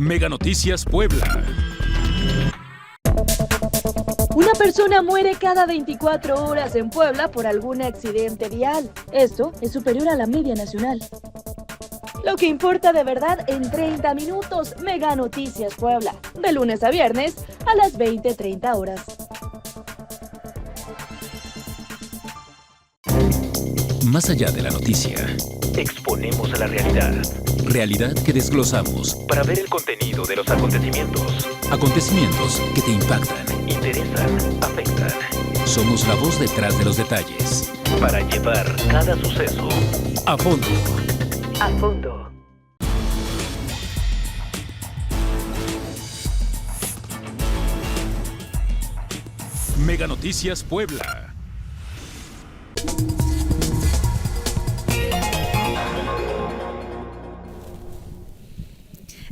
Mega Noticias Puebla. Una persona muere cada 24 horas en Puebla por algún accidente vial. Esto es superior a la media nacional. Lo que importa de verdad en 30 minutos. Mega Noticias Puebla. De lunes a viernes a las 20:30 horas. Más allá de la noticia, exponemos a la realidad. Realidad que desglosamos para ver el contenido de los acontecimientos. Acontecimientos que te impactan, interesan, afectan. Somos la voz detrás de los detalles para llevar cada suceso a fondo. A fondo. Mega Noticias Puebla.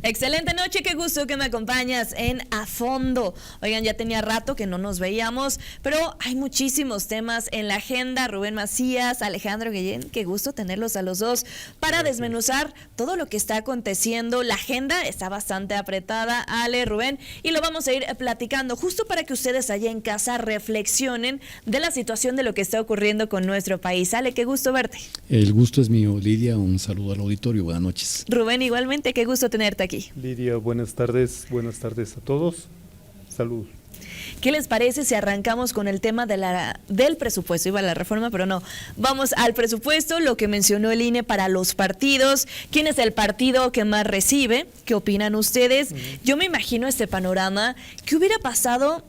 Excelente noche, qué gusto que me acompañas en A Fondo. Oigan, ya tenía rato que no nos veíamos, pero hay muchísimos temas en la agenda. Rubén Macías, Alejandro Guillén, qué gusto tenerlos a los dos para desmenuzar todo lo que está aconteciendo. La agenda está bastante apretada, Ale, Rubén, y lo vamos a ir platicando justo para que ustedes allá en casa reflexionen de la situación de lo que está ocurriendo con nuestro país. Ale, qué gusto verte. El gusto es mío, Lidia. Un saludo al auditorio. Buenas noches. Rubén, igualmente, qué gusto tenerte aquí. Lidia, buenas tardes a todos. Salud. ¿Qué les parece si arrancamos con el tema del presupuesto? Iba a la reforma, pero no. Vamos al presupuesto, lo que mencionó el INE para los partidos. ¿Quién es el partido que más recibe? ¿Qué opinan ustedes? Yo me imagino este panorama. ¿Qué hubiera pasado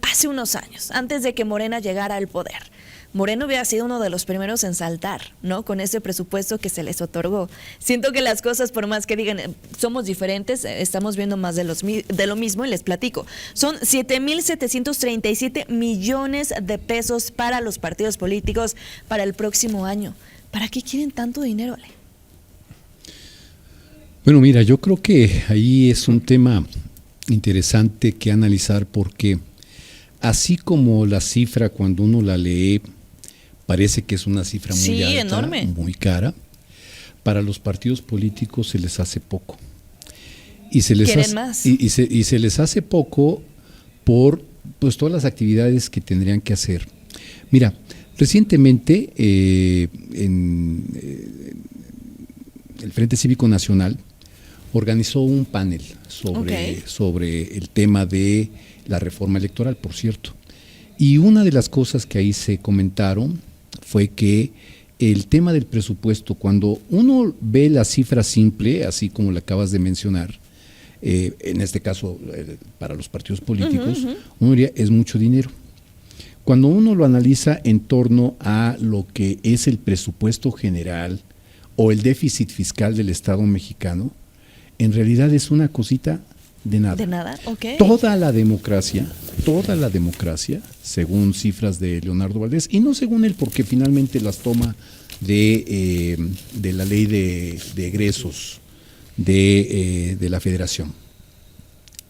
hace unos años, antes de que Morena llegara al poder? Moreno hubiera sido uno de los primeros en saltar, ¿no? Con ese presupuesto que se les otorgó. Siento que las cosas, por más que digan, somos diferentes, estamos viendo más de lo mismo y les platico. Son 7,737 millones de pesos para los partidos políticos para el próximo año. ¿Para qué quieren tanto dinero, Ale? Bueno, mira, yo creo que ahí es un tema interesante que analizar porque así como la cifra cuando uno la lee parece que es una cifra muy alta, enorme, muy cara, para los partidos políticos se les hace poco. Y se les hace, más. Y se les hace poco por pues todas las actividades que tendrían que hacer. Mira, recientemente el Frente Cívico Nacional organizó un panel sobre el tema de la reforma electoral, por cierto. Y una de las cosas que ahí se comentaron fue que el tema del presupuesto, cuando uno ve la cifra simple, así como la acabas de mencionar, en este caso para los partidos políticos, uno diría es mucho dinero. Cuando uno lo analiza en torno a lo que es el presupuesto general o el déficit fiscal del Estado mexicano, en realidad es una cosita de nada. De nada, ok. Toda la democracia, según cifras de Leonardo Valdés, y no según él, porque finalmente las toma de la ley de egresos de la Federación.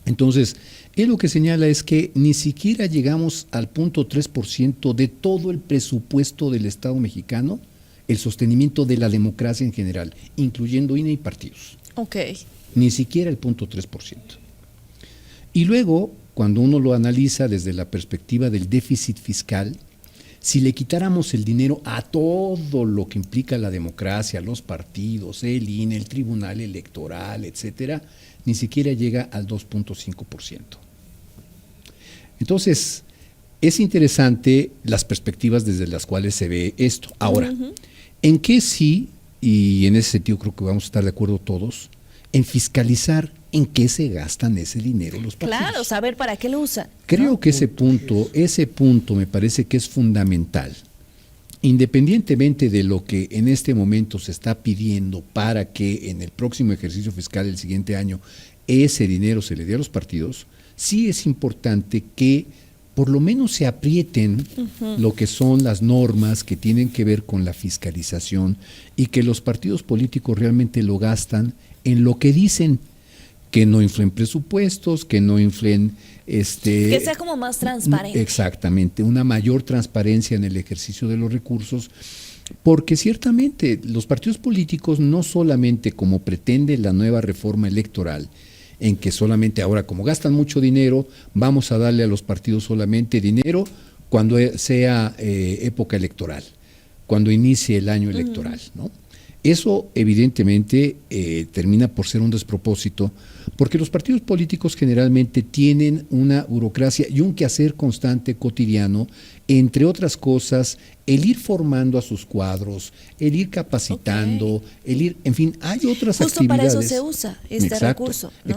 Entonces, él lo que señala es que ni siquiera llegamos al 0.3% de todo el presupuesto del Estado mexicano, el sostenimiento de la democracia en general, incluyendo INE y partidos. Ok. Ni siquiera el 0.3%. Y luego, cuando uno lo analiza desde la perspectiva del déficit fiscal, si le quitáramos el dinero a todo lo que implica la democracia, los partidos, el INE, el Tribunal Electoral, etcétera, ni siquiera llega al 2.5%. Entonces, es interesante las perspectivas desde las cuales se ve esto. Ahora, ¿en qué sí, y en ese sentido creo que vamos a estar de acuerdo todos, en fiscalizar en qué se gastan ese dinero los partidos? Claro, saber para qué lo usan. Creo que ese punto me parece que es fundamental. Independientemente de lo que en este momento se está pidiendo para que en el próximo ejercicio fiscal del siguiente año ese dinero se le dé a los partidos, sí es importante que por lo menos se aprieten lo que son las normas que tienen que ver con la fiscalización y que los partidos políticos realmente lo gastan en lo que dicen, que no inflen presupuestos, que no inflen que sea como más transparente. Exactamente, una mayor transparencia en el ejercicio de los recursos, porque ciertamente los partidos políticos no solamente como pretende la nueva reforma electoral en que solamente ahora, como gastan mucho dinero, vamos a darle a los partidos solamente dinero cuando sea época electoral, cuando inicie el año electoral, ¿no? Eso evidentemente termina por ser un despropósito, porque los partidos políticos generalmente tienen una burocracia y un quehacer constante cotidiano, entre otras cosas, el ir formando a sus cuadros, el ir capacitando, el ir, en fin, hay otras Justo actividades. para eso se usa este recurso, ¿no?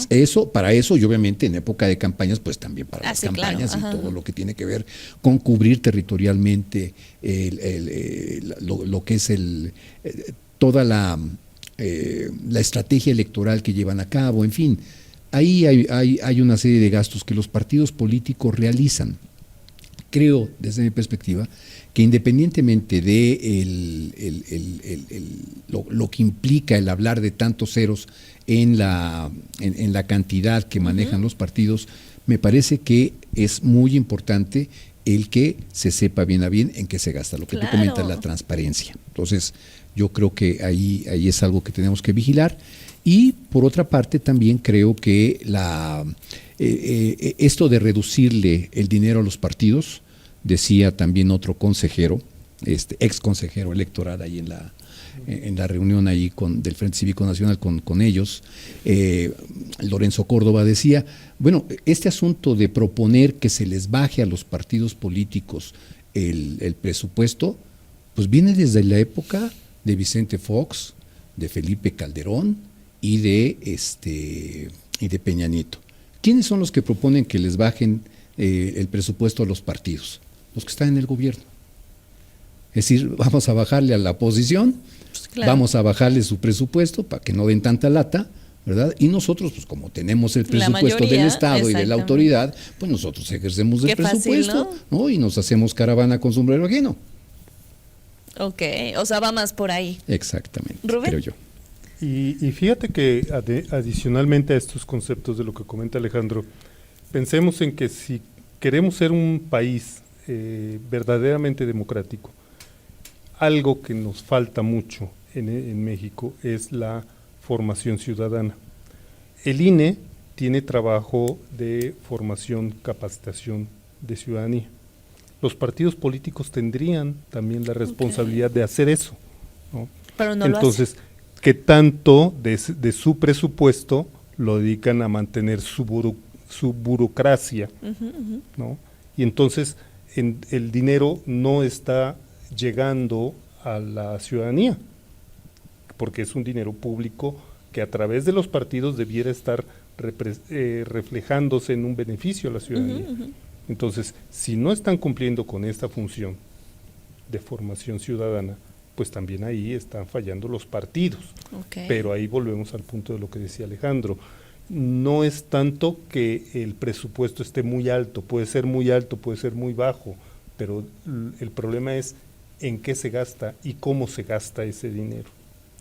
Para eso, y obviamente en época de campañas, pues también para las sí, campañas, claro. y todo lo que tiene que ver con cubrir territorialmente lo que es toda la estrategia electoral que llevan a cabo, en fin, ahí hay una serie de gastos que los partidos políticos realizan. Creo, desde mi perspectiva, que independientemente de lo que implica el hablar de tantos ceros en la cantidad que manejan los partidos, me parece que es muy importante el que se sepa bien a bien en qué se gasta. Lo que tú comentas, la transparencia. Entonces, yo creo que ahí es algo que tenemos que vigilar. Y por otra parte, también creo que esto de reducirle el dinero a los partidos, decía también otro consejero, ex consejero electoral ahí en la reunión ahí del Frente Cívico Nacional con ellos, Lorenzo Córdoba decía, bueno, este asunto de proponer que se les baje a los partidos políticos el presupuesto, pues viene desde la época de Vicente Fox, de Felipe Calderón y de Peña Nieto. ¿Quiénes son los que proponen que les bajen el presupuesto a los partidos? Los que están en el gobierno. Es decir, vamos a bajarle a la oposición, Pues claro. Vamos a bajarle su presupuesto para que no den tanta lata, ¿verdad? Y nosotros, pues como tenemos el presupuesto del Estado y de la autoridad, pues nosotros ejercemos el presupuesto, fácil, ¿no? Y nos hacemos caravana con sombrero ajeno. Ok, o sea, va más por ahí. Exactamente, ¿Rubén? creo yo. Y fíjate que adicionalmente a estos conceptos de lo que comenta Alejandro, pensemos en que si queremos ser un país verdaderamente democrático, algo que nos falta mucho en México es la formación ciudadana. El INE tiene trabajo de formación, capacitación de ciudadanía. Los partidos políticos tendrían también la responsabilidad de hacer eso, ¿no? Pero no Entonces, lo hacen. ¿qué tanto de su presupuesto lo dedican a mantener su burocracia? ¿No? Y entonces el dinero no está llegando a la ciudadanía, porque es un dinero público que a través de los partidos debiera estar reflejándose en un beneficio a la ciudadanía. Entonces, si no están cumpliendo con esta función de formación ciudadana, pues también ahí están fallando los partidos. Okay. Pero ahí volvemos al punto de lo que decía Alejandro. No es tanto que el presupuesto esté muy alto, puede ser muy alto, puede ser muy bajo, pero el problema es en qué se gasta y cómo se gasta ese dinero,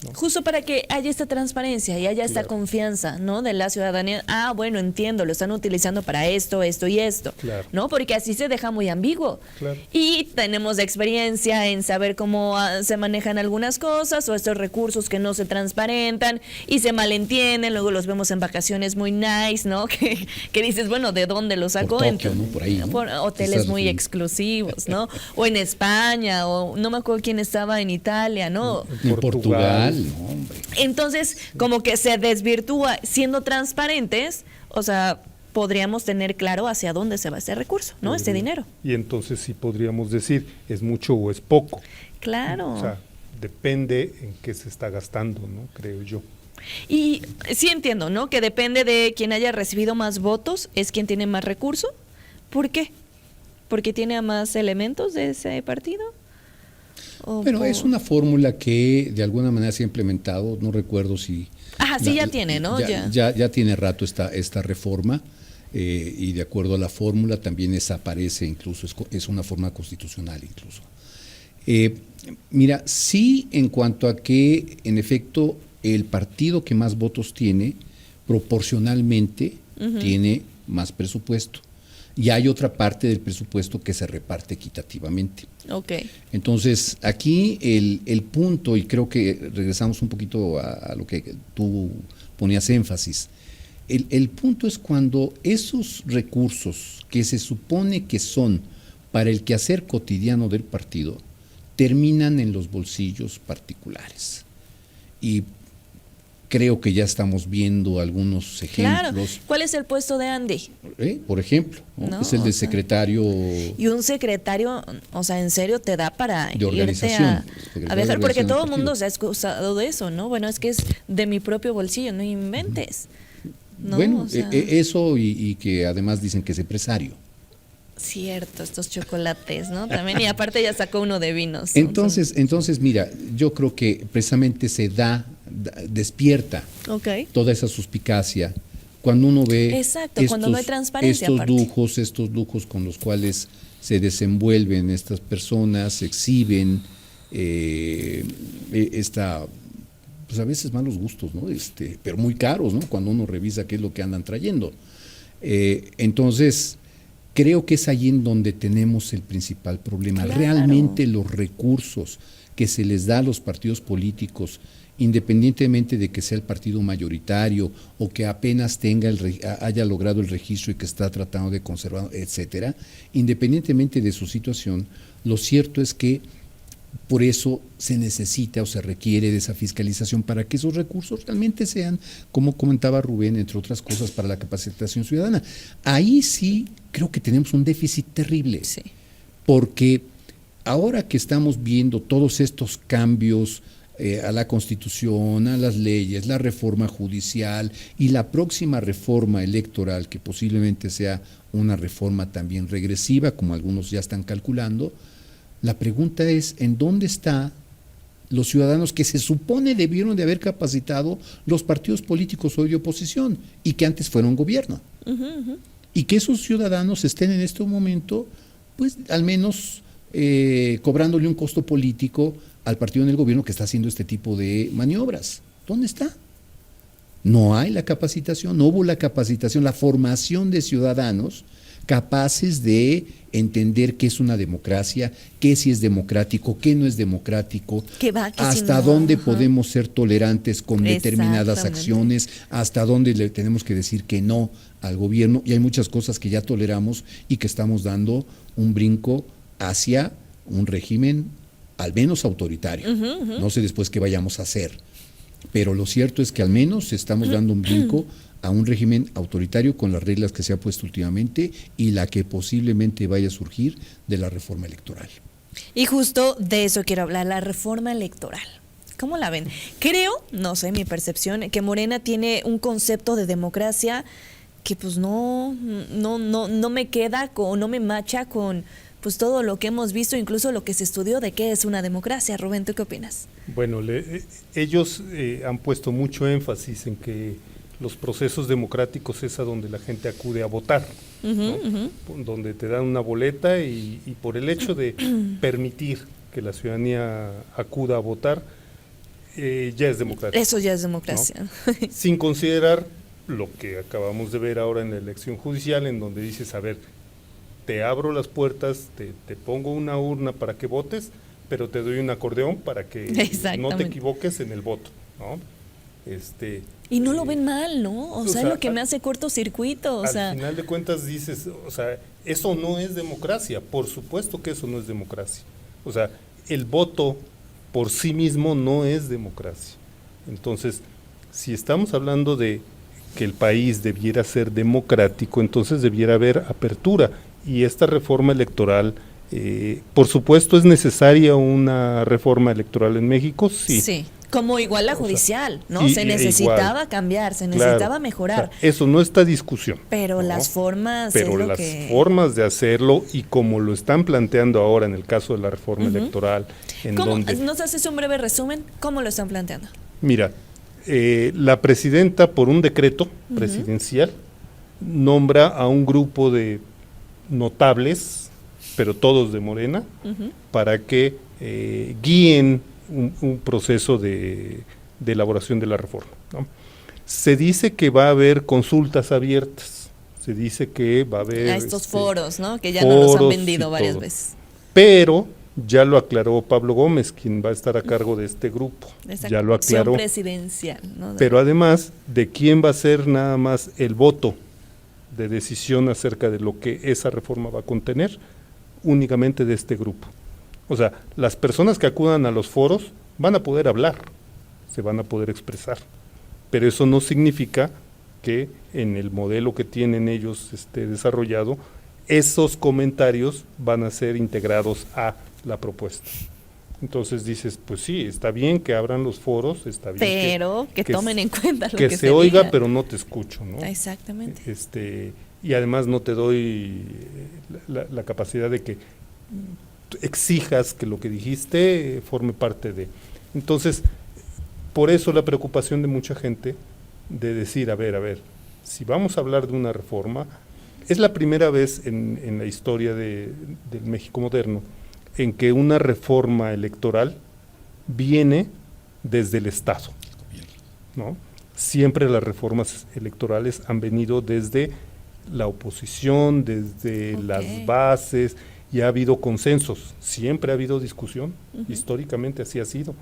¿no? Justo para que haya esta transparencia y haya esta Claro. confianza, ¿no? De la ciudadanía. Ah, bueno, entiendo, lo están utilizando para esto, esto y esto, Claro. ¿no? Porque así se deja muy ambiguo. Claro. Y tenemos experiencia en saber cómo se manejan algunas cosas o estos recursos que no se transparentan y se malentienden, luego los vemos en vacaciones muy nice, ¿no? Que dices, bueno, ¿de dónde lo sacó? Por Tokio, ¿no? Por ahí, ¿no? Por hoteles Estás muy refiriendo. exclusivos, ¿no? O en España, o no me acuerdo quién estaba en Italia, ¿no? En Portugal, no, hombre. Entonces, como que se desvirtúa. Siendo transparentes, o sea, podríamos tener claro hacia dónde se va este recurso, ¿no? Este dinero. Y entonces sí podríamos decir, ¿es mucho o es poco? Claro. O sea, depende en qué se está gastando, ¿no? Creo yo. Y sí entiendo, ¿no? Que depende de quien haya recibido más votos, es quien tiene más recurso. ¿Por qué? ¿Porque tiene a más elementos de ese partido? Bueno, es una fórmula que de alguna manera se ha implementado, no recuerdo si... Ajá, sí, ya tiene, ¿no? Ya tiene rato esta reforma, y de acuerdo a la fórmula también aparece incluso, es una forma constitucional incluso. Mira, sí, en cuanto a que en efecto el partido que más votos tiene, proporcionalmente tiene más presupuesto. Y hay otra parte del presupuesto que se reparte equitativamente. Ok. Entonces, aquí el punto, y creo que regresamos un poquito a lo que tú ponías énfasis, El punto es cuando esos recursos que se supone que son para el quehacer cotidiano del partido terminan en los bolsillos particulares. Y creo que ya estamos viendo algunos ejemplos. Claro. ¿Cuál es el puesto de Andy? Por ejemplo, ¿no? No, Es el de secretario. Y un secretario, o sea, en serio te da para De irte organización, a secretario viajar, de porque organización todo del el mundo partido. se ha excusado de eso, ¿no? Bueno, es que es de mi propio bolsillo, no inventes. ¿No? Bueno, O sea, eso y que además dicen que es empresario. cierto, estos chocolates, ¿no? También, y aparte ya sacó uno de vinos. Entonces, mira, yo creo que precisamente despierta Ok. toda esa suspicacia cuando uno ve Exacto, cuando no hay transparencia, estos lujos con los cuales se desenvuelven estas personas, exhiben pues a veces malos gustos, ¿no? Pero muy caros, ¿no? Cuando uno revisa qué es lo que andan trayendo. Entonces, creo que es allí en donde tenemos el principal problema. Claro. Realmente los recursos que se les da a los partidos políticos, independientemente de que sea el partido mayoritario o que apenas haya logrado el registro y que está tratando de conservar, etcétera, independientemente de su situación, lo cierto es que por eso se necesita o se requiere de esa fiscalización para que esos recursos realmente sean, como comentaba Rubén, entre otras cosas, para la capacitación ciudadana. Ahí sí creo que tenemos un déficit terrible, Sí. porque ahora que estamos viendo todos estos cambios a la Constitución, a las leyes, la reforma judicial y la próxima reforma electoral, que posiblemente sea una reforma también regresiva, como algunos ya están calculando, la pregunta es, ¿en dónde están los ciudadanos que se supone debieron de haber capacitado los partidos políticos hoy de oposición y que antes fueron gobierno? Y que esos ciudadanos estén en este momento, pues al menos cobrándole un costo político al partido en el gobierno que está haciendo este tipo de maniobras. ¿Dónde está? No hay la capacitación, no hubo la capacitación, la formación de ciudadanos capaces de entender qué es una democracia, qué sí es democrático, qué no es democrático, hasta dónde podemos ser tolerantes con determinadas acciones, hasta dónde le tenemos que decir que no al gobierno, y hay muchas cosas que ya toleramos y que estamos dando un brinco hacia un régimen al menos autoritario. No sé después qué vayamos a hacer, pero lo cierto es que al menos estamos dando un brinco a un régimen autoritario con las reglas que se ha puesto últimamente y la que posiblemente vaya a surgir de la reforma electoral. Y justo de eso quiero hablar, la reforma electoral. ¿Cómo la ven? Creo, no sé, mi percepción, que Morena tiene un concepto de democracia que pues no me queda o no me macha con pues todo lo que hemos visto, incluso lo que se estudió de qué es una democracia. Rubén, ¿tú qué opinas? Bueno, ellos han puesto mucho énfasis en que los procesos democráticos es a donde la gente acude a votar, ¿no? Donde te dan una boleta y por el hecho de permitir que la ciudadanía acuda a votar, ya es democracia. Eso ya es democracia. ¿No? Sin considerar lo que acabamos de ver ahora en la elección judicial, en donde dices, a ver, te abro las puertas, te pongo una urna para que votes, pero te doy un acordeón para que no te equivoques en el voto, ¿no? Y no lo ven mal, ¿no? O sea, es lo que me hace cortocircuito. Al final de cuentas dices, o sea, eso no es democracia. Por supuesto que eso no es democracia. O sea, el voto por sí mismo no es democracia. Entonces, si estamos hablando de que el país debiera ser democrático, entonces debiera haber apertura. Y esta reforma electoral, por supuesto, ¿es necesaria una reforma electoral en México? Sí. Sí. Como igual la judicial, ¿no? Se necesitaba cambiar, se necesitaba mejorar. O sea, eso no está discusión. Pero ¿no? Las formas. Pero las formas de hacerlo y como lo están planteando ahora en el caso de la reforma electoral. ¿Nos haces un breve resumen? ¿Cómo lo están planteando? Mira, la presidenta, por un decreto presidencial, nombra a un grupo de notables, pero todos de Morena, para que guíen un proceso de elaboración de la reforma, ¿no? Se dice que va a haber consultas abiertas, se dice que va a haber a estos foros, ¿no? Que ya nos los han vendido varias veces. Pero Ya lo aclaró Pablo Gómez, quien va a estar a cargo de este grupo. Esa Ya lo comisión aclaró. presidencial, ¿no? Pero además, ¿de quién va a ser nada más el voto de decisión acerca de lo que esa reforma va a contener? Únicamente de este grupo. O sea, las personas que acudan a los foros van a poder hablar, se van a poder expresar, pero eso no significa que en el modelo que tienen ellos desarrollado, esos comentarios van a ser integrados a la propuesta. Entonces dices, pues sí, está bien que abran los foros, está bien pero que tomen en cuenta lo que que se oiga, diga. pero no te escucho, ¿no? Exactamente. Y además no te doy la capacidad de que exijas que lo que dijiste forme parte de. Entonces, por eso la preocupación de mucha gente de decir, a ver, si vamos a hablar de una reforma, es la primera vez en la historia del México moderno en que una reforma electoral viene desde el Estado, ¿no? Siempre las reformas electorales han venido desde la oposición, desde las bases, y ha habido consensos, siempre ha habido discusión, históricamente así ha sido.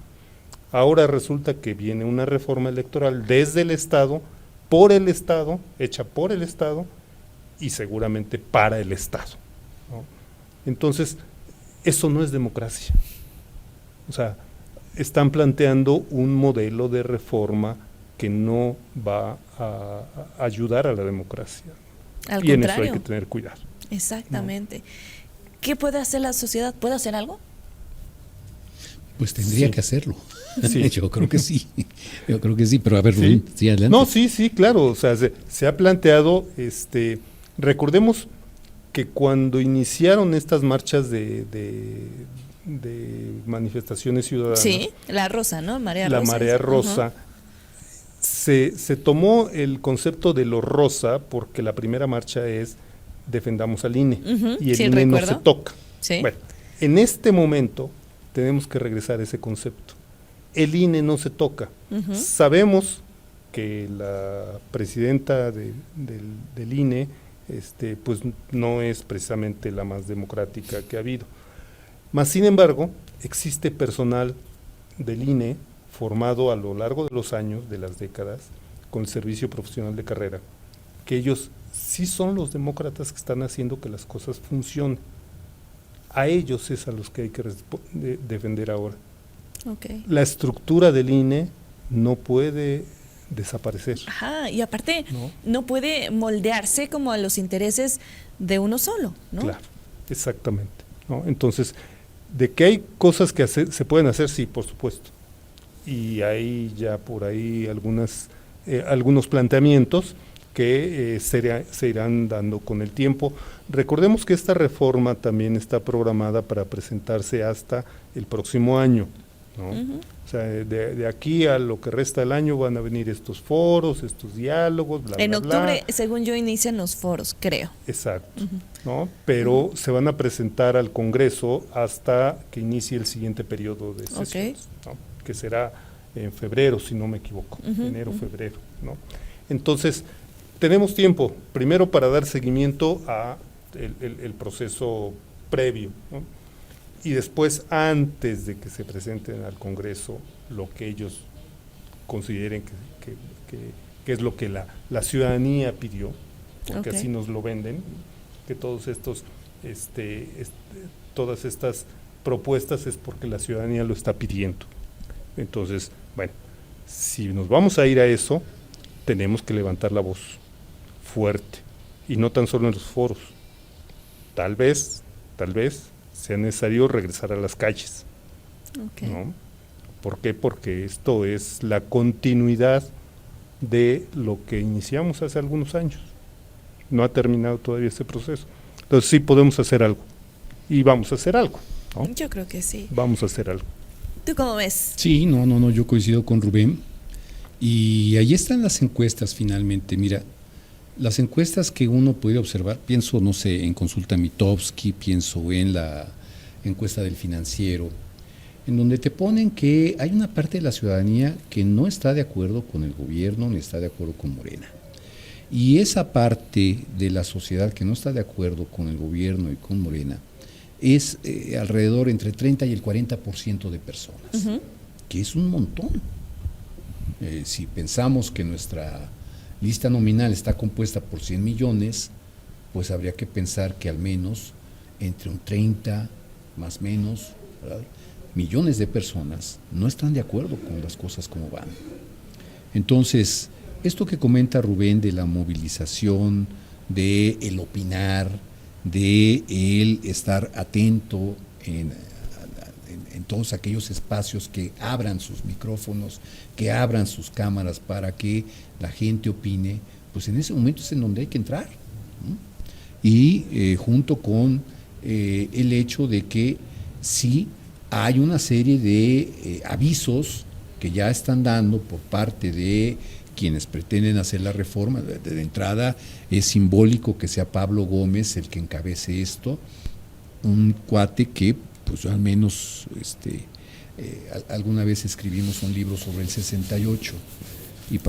Ahora resulta que viene una reforma electoral desde el Estado, por el Estado, hecha por el Estado y seguramente para el Estado, ¿no? Entonces, eso no es democracia. O sea, están planteando un modelo de reforma que no va a ayudar a la democracia. Al y contrario. En eso hay que tener cuidado. Exactamente. ¿No? ¿Qué puede hacer la sociedad? ¿Puede hacer algo? Pues tendría que hacerlo. Sí. Yo creo que sí. Yo creo que sí, pero a ver, Rubén, sí, adelante. No, sí, claro. O sea, se ha planteado, recordemos que cuando iniciaron estas marchas de manifestaciones ciudadanas. Sí, la rosa, ¿no? Marea la rosa. Marea Rosa. Se tomó el concepto de lo rosa porque la primera marcha es defendamos al INE y el INE no se toca. Sí. Bueno, en este momento tenemos que regresar a ese concepto. El INE no se toca. Sabemos que la presidenta del INE pues no es precisamente la más democrática que ha habido. Mas, sin embargo, existe personal del INE formado a lo largo de los años, de las décadas, con el servicio profesional de carrera, que ellos sí son los demócratas que están haciendo que las cosas funcionen. A ellos es a los que hay que defender ahora. Okay. La estructura del INE no puede desaparecer. Ajá, y aparte no puede moldearse como a los intereses de uno solo, ¿no? Claro, exactamente, ¿no? Entonces, de que hay cosas que se pueden hacer, sí, por supuesto. Y hay ya por ahí algunos planteamientos que se irán dando con el tiempo. Recordemos que esta reforma también está programada para presentarse hasta el próximo año, ¿no? O sea, de aquí a lo que resta del año van a venir estos foros, estos diálogos, bla, en bla, octubre, bla. Según yo, inician los foros, creo. Exacto, ¿no? Pero se van a presentar al Congreso hasta que inicie el siguiente periodo de sesiones, ¿no? Que será en febrero, si no me equivoco, enero, febrero, ¿no? Entonces, tenemos tiempo, primero para dar seguimiento a el proceso previo, ¿no? Y después, antes de que se presenten al Congreso lo que ellos consideren que es lo que la ciudadanía pidió, porque así nos lo venden, que todos estos todas estas propuestas es porque la ciudadanía lo está pidiendo. Entonces, bueno, si nos vamos a ir a eso, tenemos que levantar la voz fuerte, y no tan solo en los foros. Tal vez sea necesario regresar a las calles, ¿no? ¿Por qué? Porque esto es la continuidad de lo que iniciamos hace algunos años. No ha terminado todavía este proceso. Entonces sí podemos hacer algo, y vamos a hacer algo, ¿no? Yo creo que sí. Vamos a hacer algo. ¿Tú cómo ves? Sí, no, yo coincido con Rubén. Y ahí están las encuestas finalmente. Mira, las encuestas que uno puede observar, pienso, no sé, en Consulta Mitofsky, pienso en la encuesta del Financiero, en donde te ponen que hay una parte de la ciudadanía que no está de acuerdo con el gobierno ni está de acuerdo con Morena. Y esa parte de la sociedad que no está de acuerdo con el gobierno y con Morena es alrededor entre 30 y el 40% de personas, que es un montón. Si pensamos que nuestra lista nominal está compuesta por 100 millones, pues habría que pensar que al menos entre un 30, más o menos, ¿verdad?, millones de personas no están de acuerdo con las cosas como van. Entonces, esto que comenta Rubén de la movilización, de el opinar, de el estar atento en todos aquellos espacios que abran sus micrófonos, que abran sus cámaras para que la gente opine, pues en ese momento es en donde hay que entrar, ¿no? Y junto con el hecho de que sí hay una serie de avisos que ya están dando por parte de quienes pretenden hacer la reforma. De entrada es simbólico que sea Pablo Gómez el que encabece esto, un cuate que pues al menos alguna vez escribimos un libro sobre el 68 y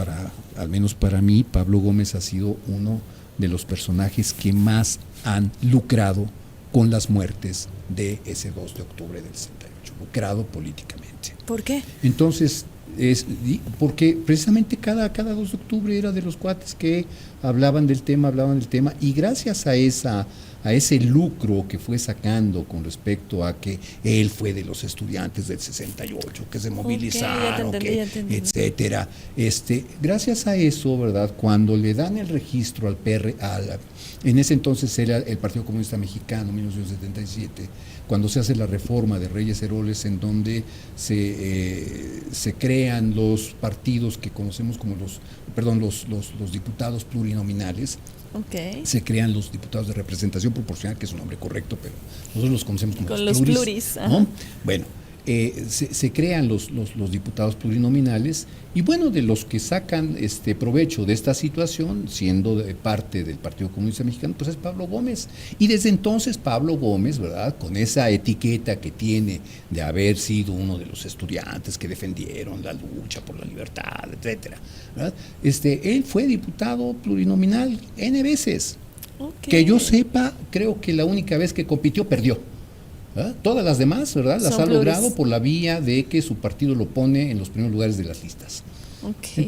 al menos para mí Pablo Gómez ha sido uno de los personajes que más han lucrado con las muertes de ese 2 de octubre del 68, lucrado políticamente. ¿Por qué? Entonces, porque precisamente cada 2 de octubre era de los cuates que hablaban del tema, y gracias a ese lucro que fue sacando con respecto a que él fue de los estudiantes del 68, que se movilizaron, ya te entendí. etcétera. Gracias a eso, ¿verdad? Cuando le dan el registro al PR, en ese entonces era el Partido Comunista Mexicano, 1977, cuando se hace la reforma de Reyes Heroles, en donde se crean los partidos que conocemos como los diputados plurinominales. Okay. Se crean los diputados de representación proporcional, que es un nombre correcto, pero nosotros los conocemos como los pluris, ¿no? Bueno, se crean los diputados plurinominales, y bueno, de los que sacan provecho de esta situación, siendo parte del Partido Comunista Mexicano, pues es Pablo Gómez. Y desde entonces Pablo Gómez, ¿verdad?, con esa etiqueta que tiene de haber sido uno de los estudiantes que defendieron la lucha por la libertad, etcétera, ¿verdad?, él fue diputado plurinominal N veces. Okay. Que yo sepa, creo que la única vez que compitió perdió. ¿verdad? Todas las demás, ¿verdad?, las ha logrado por la vía de que su partido lo pone en los primeros lugares de las listas. Okay.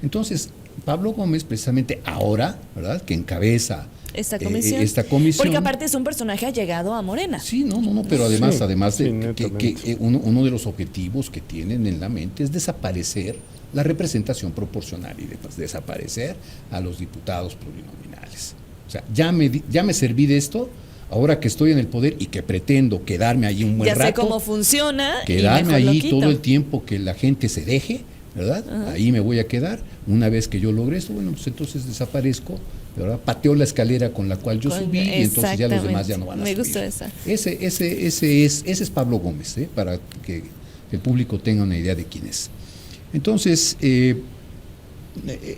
Entonces, Pablo Gómez, precisamente ahora, ¿verdad?, que encabeza esta comisión. Porque aparte es un personaje allegado a Morena. Sí, no, pero además que uno de los objetivos que tienen en la mente es desaparecer la representación proporcional y desaparecer a los diputados plurinominales. O sea, ya me serví de esto. Ahora que estoy en el poder y que pretendo quedarme allí un buen rato. Ya sé cómo funciona. Quedarme allí todo el tiempo que la gente se deje, ¿verdad? Uh-huh. Ahí me voy a quedar. Una vez que yo logre esto, bueno, pues entonces desaparezco, ¿verdad? Pateo la escalera con la cual yo subí, y entonces ya los demás ya no van a subir. Me gusta esa. Ese es Pablo Gómez, para que el público tenga una idea de quién es. Entonces,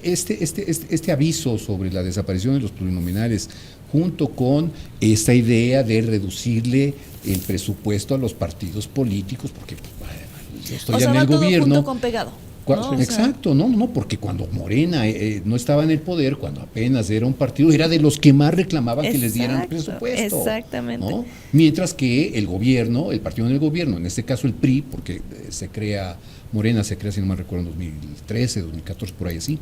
este aviso sobre la desaparición de los plurinominales, junto con esta idea de reducirle el presupuesto a los partidos políticos, porque yo estoy en el gobierno. Junto con pegado. Exacto, no, porque cuando Morena no estaba en el poder, cuando apenas era un partido, era de los que más reclamaban que les dieran presupuesto. Exactamente. ¿no? Mientras que el gobierno, el partido en el gobierno, en este caso el PRI, porque Morena se crea, si no me recuerdo, en 2013, 2014, por ahí así.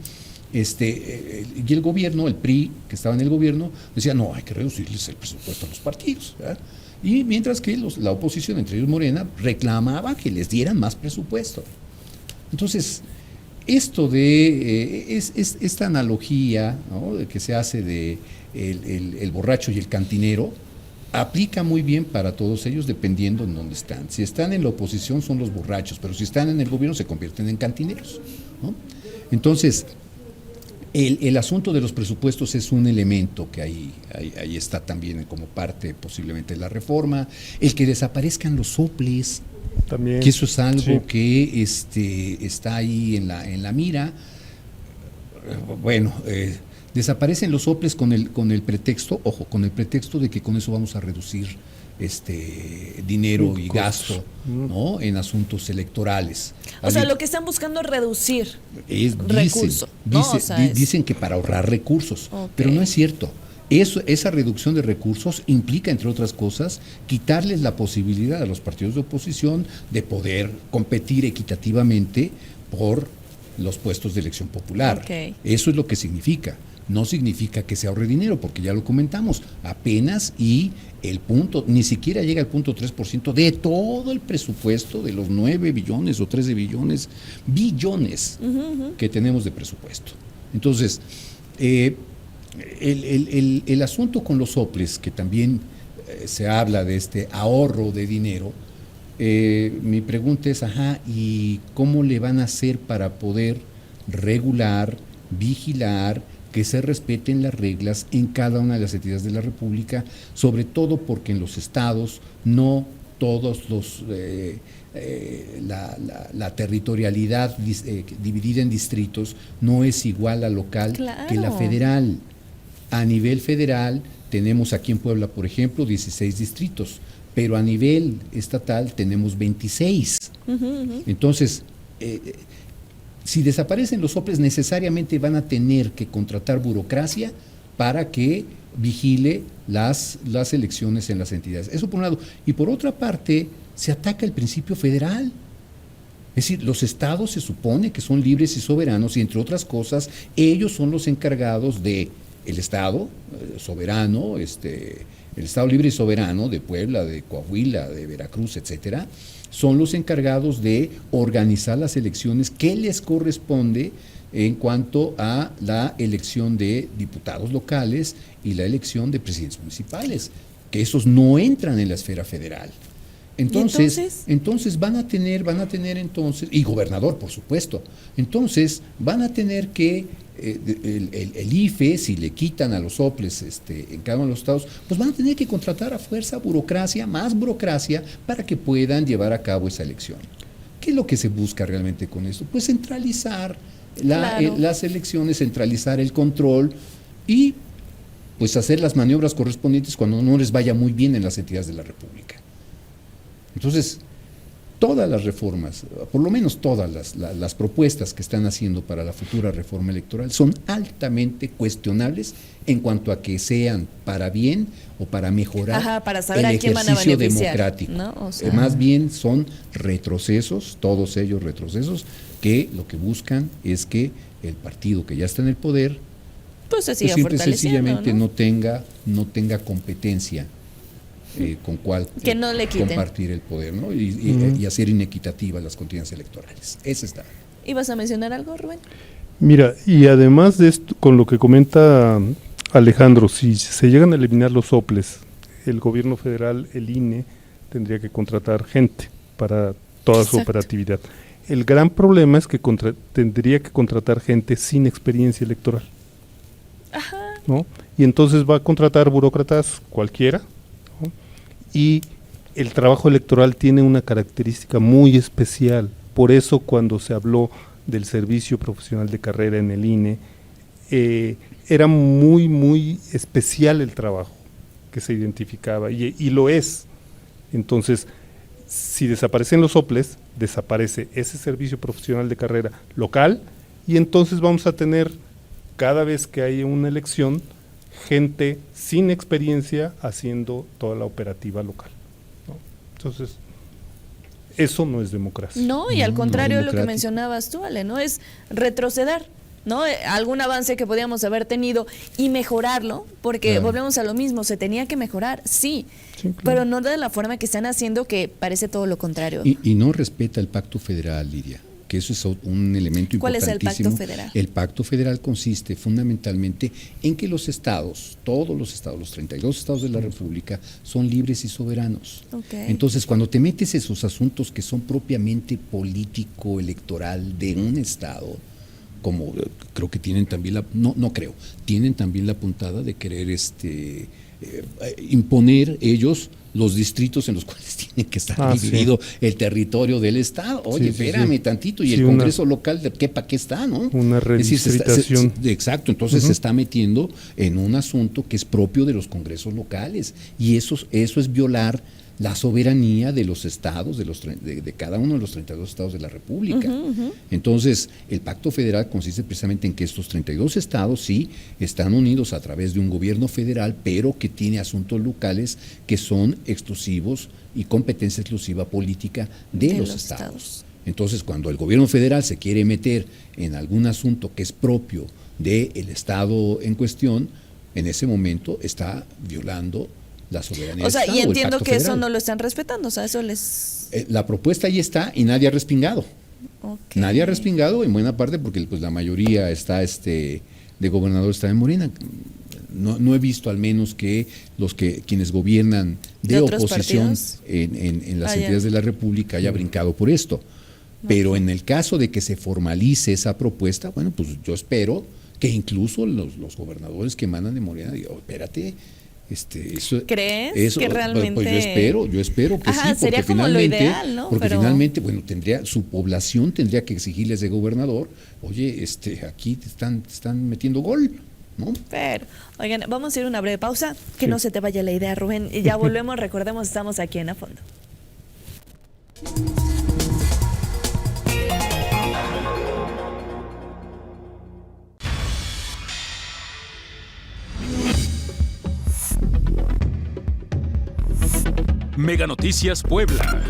Y el gobierno, el PRI, que estaba en el gobierno, decía, no, hay que reducirles el presupuesto a los partidos, ¿verdad? Y mientras que la oposición, entre ellos Morena, reclamaba que les dieran más presupuesto. Entonces, esto de esta analogía, ¿no?, que se hace de el borracho y el cantinero, aplica muy bien para todos ellos dependiendo en dónde están. Si están en la oposición son los borrachos, pero si están en el gobierno se convierten en cantineros, ¿no? Entonces, el asunto de los presupuestos es un elemento que ahí está también como parte posiblemente de la reforma. El que desaparezcan los soples, también, que eso es algo que está ahí en la mira. Bueno, desaparecen los soples con el pretexto, de que con eso vamos a reducir dinero y gasto, ¿no?, en asuntos electorales. O sea, lo que están buscando es reducir recursos, ¿no? Dicen que para ahorrar recursos, pero no es cierto. esa reducción de recursos implica, entre otras cosas, quitarles la posibilidad a los partidos de oposición de poder competir equitativamente por los puestos de elección popular. Okay. Eso es lo que significa. No significa que se ahorre dinero, porque ya lo comentamos, apenas y el punto, ni siquiera llega al 0.3% de todo el presupuesto de los 9 billones o 13 billones que tenemos de presupuesto. Entonces, el asunto con los soples, que también se habla de este ahorro de dinero, mi pregunta es, ¿y cómo le van a hacer para poder regular, vigilar, que se respeten las reglas en cada una de las entidades de la República, sobre todo porque en los estados no todos los la territorialidad dividida en distritos no es igual a local que la federal. A nivel federal tenemos aquí en Puebla, por ejemplo, 16 distritos, pero a nivel estatal tenemos 26. Entonces, si desaparecen los soples, necesariamente van a tener que contratar burocracia para que vigile las elecciones en las entidades. Eso por un lado. Y por otra parte, se ataca el principio federal. Es decir, los estados se supone que son libres y soberanos y, entre otras cosas, ellos son los encargados de el estado soberano, el estado libre y soberano de Puebla, de Coahuila, de Veracruz, etcétera, son los encargados de organizar las elecciones que les corresponde en cuanto a la elección de diputados locales y la elección de presidentes municipales, que esos no entran en la esfera federal. Entonces van a tener entonces, y gobernador, por supuesto, entonces van a tener que el IFE, si le quitan a los soples en cada uno de los estados, pues van a tener que contratar a fuerza más burocracia, para que puedan llevar a cabo esa elección. ¿Qué es lo que se busca realmente con esto? Pues centralizar las elecciones, centralizar el control y pues hacer las maniobras correspondientes cuando no les vaya muy bien en las entidades de la República. Entonces, todas las reformas, por lo menos todas las propuestas que están haciendo para la futura reforma electoral son altamente cuestionables en cuanto a que sean para bien o para mejorar para saber el a quién van a ejercicio beneficiar, democrático. ¿no? O sea, más bien son retrocesos, todos ellos retrocesos, que lo que buscan es que el partido que ya está en el poder, pues se siga fortaleciendo, sencillamente no tenga competencia con cual que no le quiten, compartir el poder, ¿no? Y hacer inequitativas las contiendas electorales. Esa está. ¿Ibas a mencionar algo, Rubén? Mira, y además de esto, con lo que comenta Alejandro, si se llegan a eliminar los soples, el gobierno federal, el INE, tendría que contratar gente para toda su operatividad. El gran problema es que tendría que contratar gente sin experiencia electoral. ¿No? Y entonces va a contratar burócratas cualquiera, ¿no? Y el trabajo electoral tiene una característica muy especial. Por eso, cuando se habló del servicio profesional de carrera en el INE, era muy, muy especial el trabajo que se identificaba, y lo es. Entonces, si desaparecen los soples, desaparece ese servicio profesional de carrera local, y entonces vamos a tener, cada vez que haya una elección, gente sin experiencia haciendo toda la operativa local, ¿no? Entonces, eso no es democracia. No, y al contrario, lo que mencionabas tú, Ale, ¿no? Es retroceder, ¿no? Algún avance que podíamos haber tenido y mejorarlo, porque volvemos a lo mismo, se tenía que mejorar, sí, claro, pero no de la forma que están haciendo, que parece todo lo contrario. Y no respeta el pacto federal, Lidia, que eso es un elemento importantísimo. ¿Cuál es el pacto federal? El pacto federal consiste fundamentalmente en que los estados, todos los estados, los 32 estados de la República, son libres y soberanos. Entonces, cuando te metes esos asuntos que son propiamente político-electoral de un estado, como creo que tienen también tienen también la puntada de querer imponer ellos los distritos en los cuales tiene que estar dividido el territorio del estado. Oye, espérame tantito, y el Congreso local, ¿para qué está, no? Una redistribución. Exacto, entonces se está metiendo en un asunto que es propio de los congresos locales, y eso es violar la soberanía de los estados, de cada uno de los 32 estados de la República. Entonces, el pacto federal consiste precisamente en que estos 32 estados sí están unidos a través de un gobierno federal, pero que tiene asuntos locales que son exclusivos y competencia exclusiva política de los estados. Entonces, cuando el gobierno federal se quiere meter en algún asunto que es propio del estado en cuestión, en ese momento está violando la soberanía del Estado. Y entiendo que federal. Eso no lo están respetando, o sea, eso les... La propuesta ahí está y nadie ha respingado. Okay. Nadie ha respingado, en buena parte porque pues la mayoría está de gobernadores está en Morena. No he visto al menos que quienes gobiernan de oposición en las entidades de la República haya brincado por esto. Pero en el caso de que se formalice esa propuesta, bueno, pues yo espero que incluso los gobernadores que emanan de Morena digan, espérate, ¿crees eso, que realmente? Pues yo espero que sí, porque sería como finalmente, lo ideal, ¿no? Porque finalmente, bueno, su población tendría que exigirle a ese gobernador, oye, aquí te están metiendo gol, ¿no? Pero, oigan, vamos a ir a una breve pausa, que no se te vaya la idea, Rubén, y ya volvemos, recordemos, estamos aquí en A Fondo. Mega Noticias Puebla.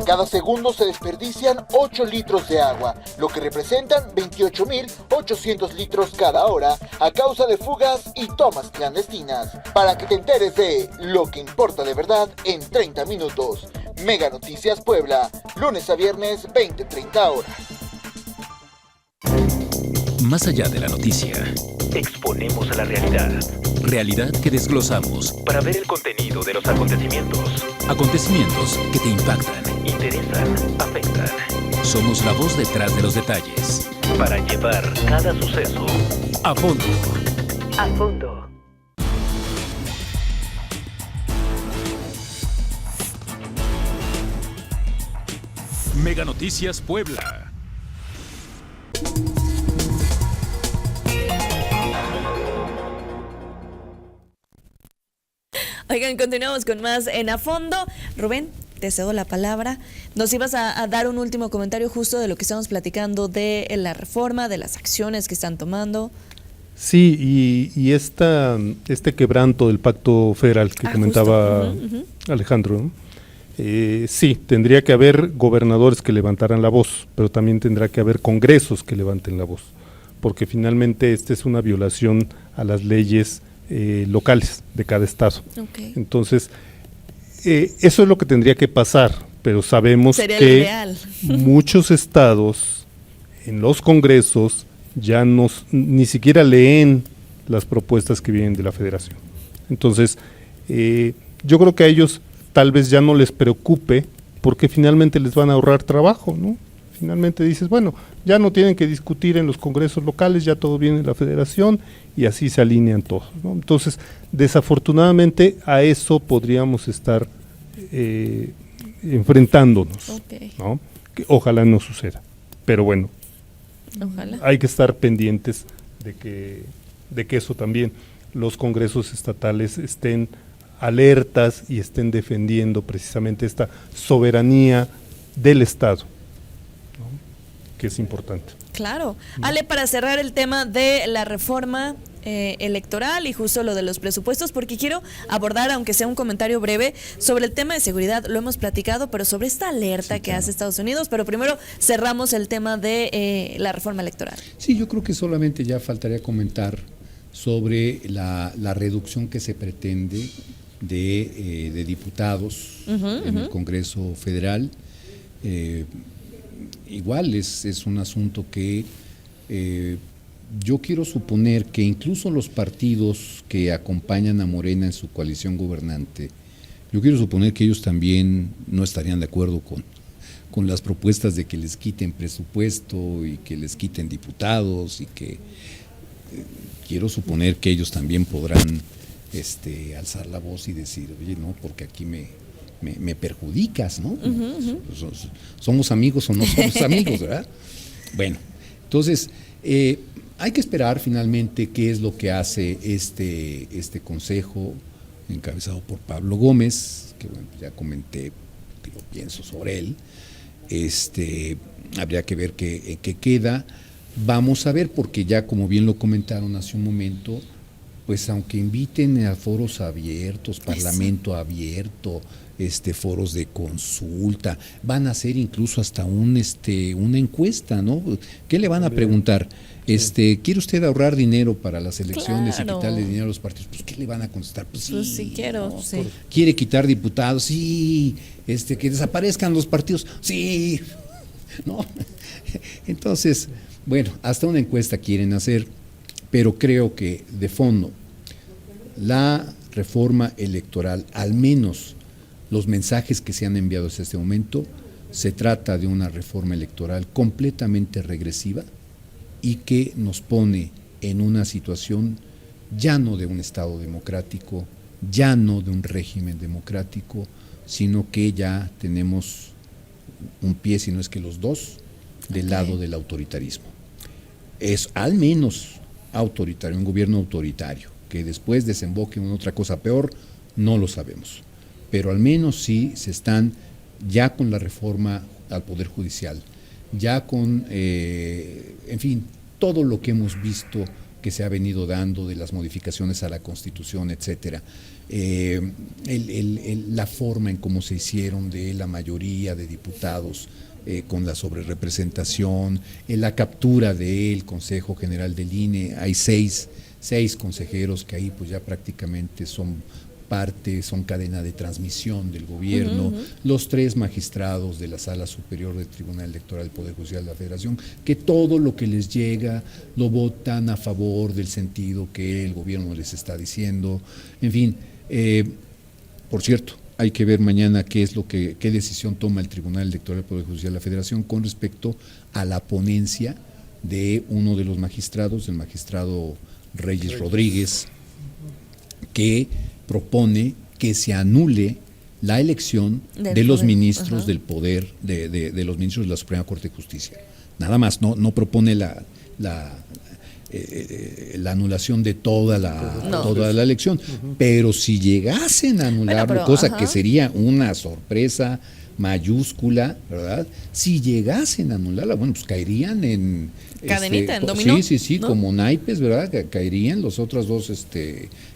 Cada segundo se desperdician 8 litros de agua, lo que representan 28.800 litros cada hora a causa de fugas y tomas clandestinas. Para que te enteres de lo que importa de verdad en 30 minutos. Mega Noticias Puebla, lunes a viernes 20-30 horas. Más allá de la noticia, exponemos a la realidad. Realidad que desglosamos para ver el contenido de los acontecimientos. Acontecimientos que te impactan, interesan, afectan. Somos la voz detrás de los detalles para llevar cada suceso a fondo. A fondo. Mega Noticias Puebla. Oigan, continuamos con más en A Fondo. Rubén, te cedo la palabra. Nos ibas a dar un último comentario justo de lo que estamos platicando de la reforma, de las acciones que están tomando. Sí, y este quebranto del pacto federal que comentaba Alejandro, ¿no? Sí, tendría que haber gobernadores que levantaran la voz, pero también tendrá que haber congresos que levanten la voz, porque finalmente esta es una violación a las leyes locales de cada estado. Okay. Entonces, eso es lo que tendría que pasar, pero sabemos que muchos estados en los congresos ya ni siquiera leen las propuestas que vienen de la federación. Entonces, yo creo que a ellos tal vez ya no les preocupe, porque finalmente les van a ahorrar trabajo, ¿no? Finalmente dices, bueno, ya no tienen que discutir en los congresos locales, ya todo viene de la federación y así se alinean todos, ¿no? Entonces, desafortunadamente a eso podríamos estar enfrentándonos, ¿no? Que ojalá no suceda, pero bueno, ojalá. Hay que estar pendientes de que eso también, los congresos estatales estén alertas y estén defendiendo precisamente esta soberanía del Estado, ¿no? Que es importante. Claro. Ale, para cerrar el tema de la reforma electoral y justo lo de los presupuestos, porque quiero abordar, aunque sea un comentario breve, sobre el tema de seguridad, lo hemos platicado, pero sobre esta alerta que hace Estados Unidos, pero primero cerramos el tema de la reforma electoral. Sí, yo creo que solamente ya faltaría comentar sobre la reducción que se pretende de diputados en el Congreso Federal. Igual es un asunto que yo quiero suponer que incluso los partidos que acompañan a Morena en su coalición gobernante, yo quiero suponer que ellos también no estarían de acuerdo con las propuestas de que les quiten presupuesto y que les quiten diputados, y que quiero suponer que ellos también podrán alzar la voz y decir, oye, no, porque aquí me perjudicas, ¿no? ¿Somos amigos o no somos amigos, verdad? Bueno, entonces hay que esperar finalmente qué es lo que hace este consejo encabezado por Pablo Gómez, que bueno, ya comenté, digo, pienso sobre él. Habría que ver qué queda. Vamos a ver, porque ya como bien lo comentaron hace un momento, pues aunque inviten a foros abiertos, parlamento abierto, foros de consulta, van a hacer incluso hasta una encuesta, ¿no? ¿Qué le van a preguntar? ¿Quiere usted ahorrar dinero para las elecciones y quitarle dinero a los partidos? Pues ¿qué le van a contestar? Pues sí quiero, ¿no? sí. ¿Quiere quitar diputados? Sí. Que desaparezcan los partidos. Sí. ¿No? Entonces, bueno, hasta una encuesta quieren hacer, pero creo que de fondo la reforma electoral, al menos los mensajes que se han enviado hasta este momento, se trata de una reforma electoral completamente regresiva y que nos pone en una situación ya no de un Estado democrático, ya no de un régimen democrático, sino que ya tenemos un pie, si no es que los dos, del lado del autoritarismo. Es al menos autoritario, un gobierno autoritario, que después desemboque en otra cosa peor, no lo sabemos. Pero al menos sí se están ya con la reforma al Poder Judicial, ya con, en fin, todo lo que hemos visto que se ha venido dando de las modificaciones a la Constitución, etcétera, la forma en cómo se hicieron de la mayoría de diputados con la sobrerepresentación, la captura del Consejo General del INE, hay seis consejeros que ahí pues ya prácticamente son cadena de transmisión del gobierno, los 3 magistrados de la Sala Superior del Tribunal Electoral del Poder Judicial de la Federación, que todo lo que les llega lo votan a favor del sentido que el gobierno les está diciendo. En fin, por cierto, hay que ver mañana qué decisión toma el Tribunal Electoral del Poder Judicial de la Federación con respecto a la ponencia de uno de los magistrados, el magistrado Reyes Rodríguez, que propone que se anule la elección de los ministros del poder, de los ministros de la Suprema Corte de Justicia. Nada más, no propone la anulación de toda la elección. Pero si llegasen a anularlo, que sería una sorpresa mayúscula, ¿verdad? Si llegasen a anularla, bueno, pues caerían en cadenita, en dominó. Sí, ¿no? Como naipes, ¿verdad? Caerían las otras dos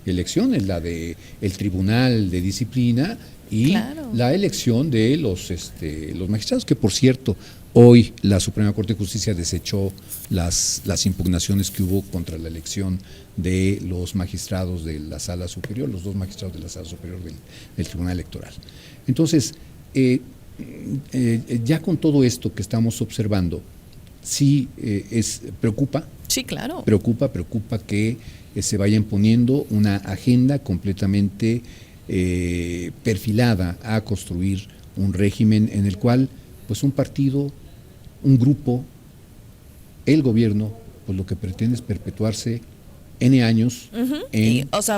elecciones, la de el Tribunal de Disciplina y la elección de los magistrados, que por cierto, hoy la Suprema Corte de Justicia desechó las impugnaciones que hubo contra la elección de los magistrados de la Sala Superior, los 2 magistrados de la Sala Superior del Tribunal Electoral. Entonces, ya con todo esto que estamos observando, sí preocupa. Sí, claro. Preocupa que se vaya imponiendo una agenda completamente perfilada a construir un régimen en el cual, pues un partido, un grupo, el gobierno, pues lo que pretende es perpetuarse N años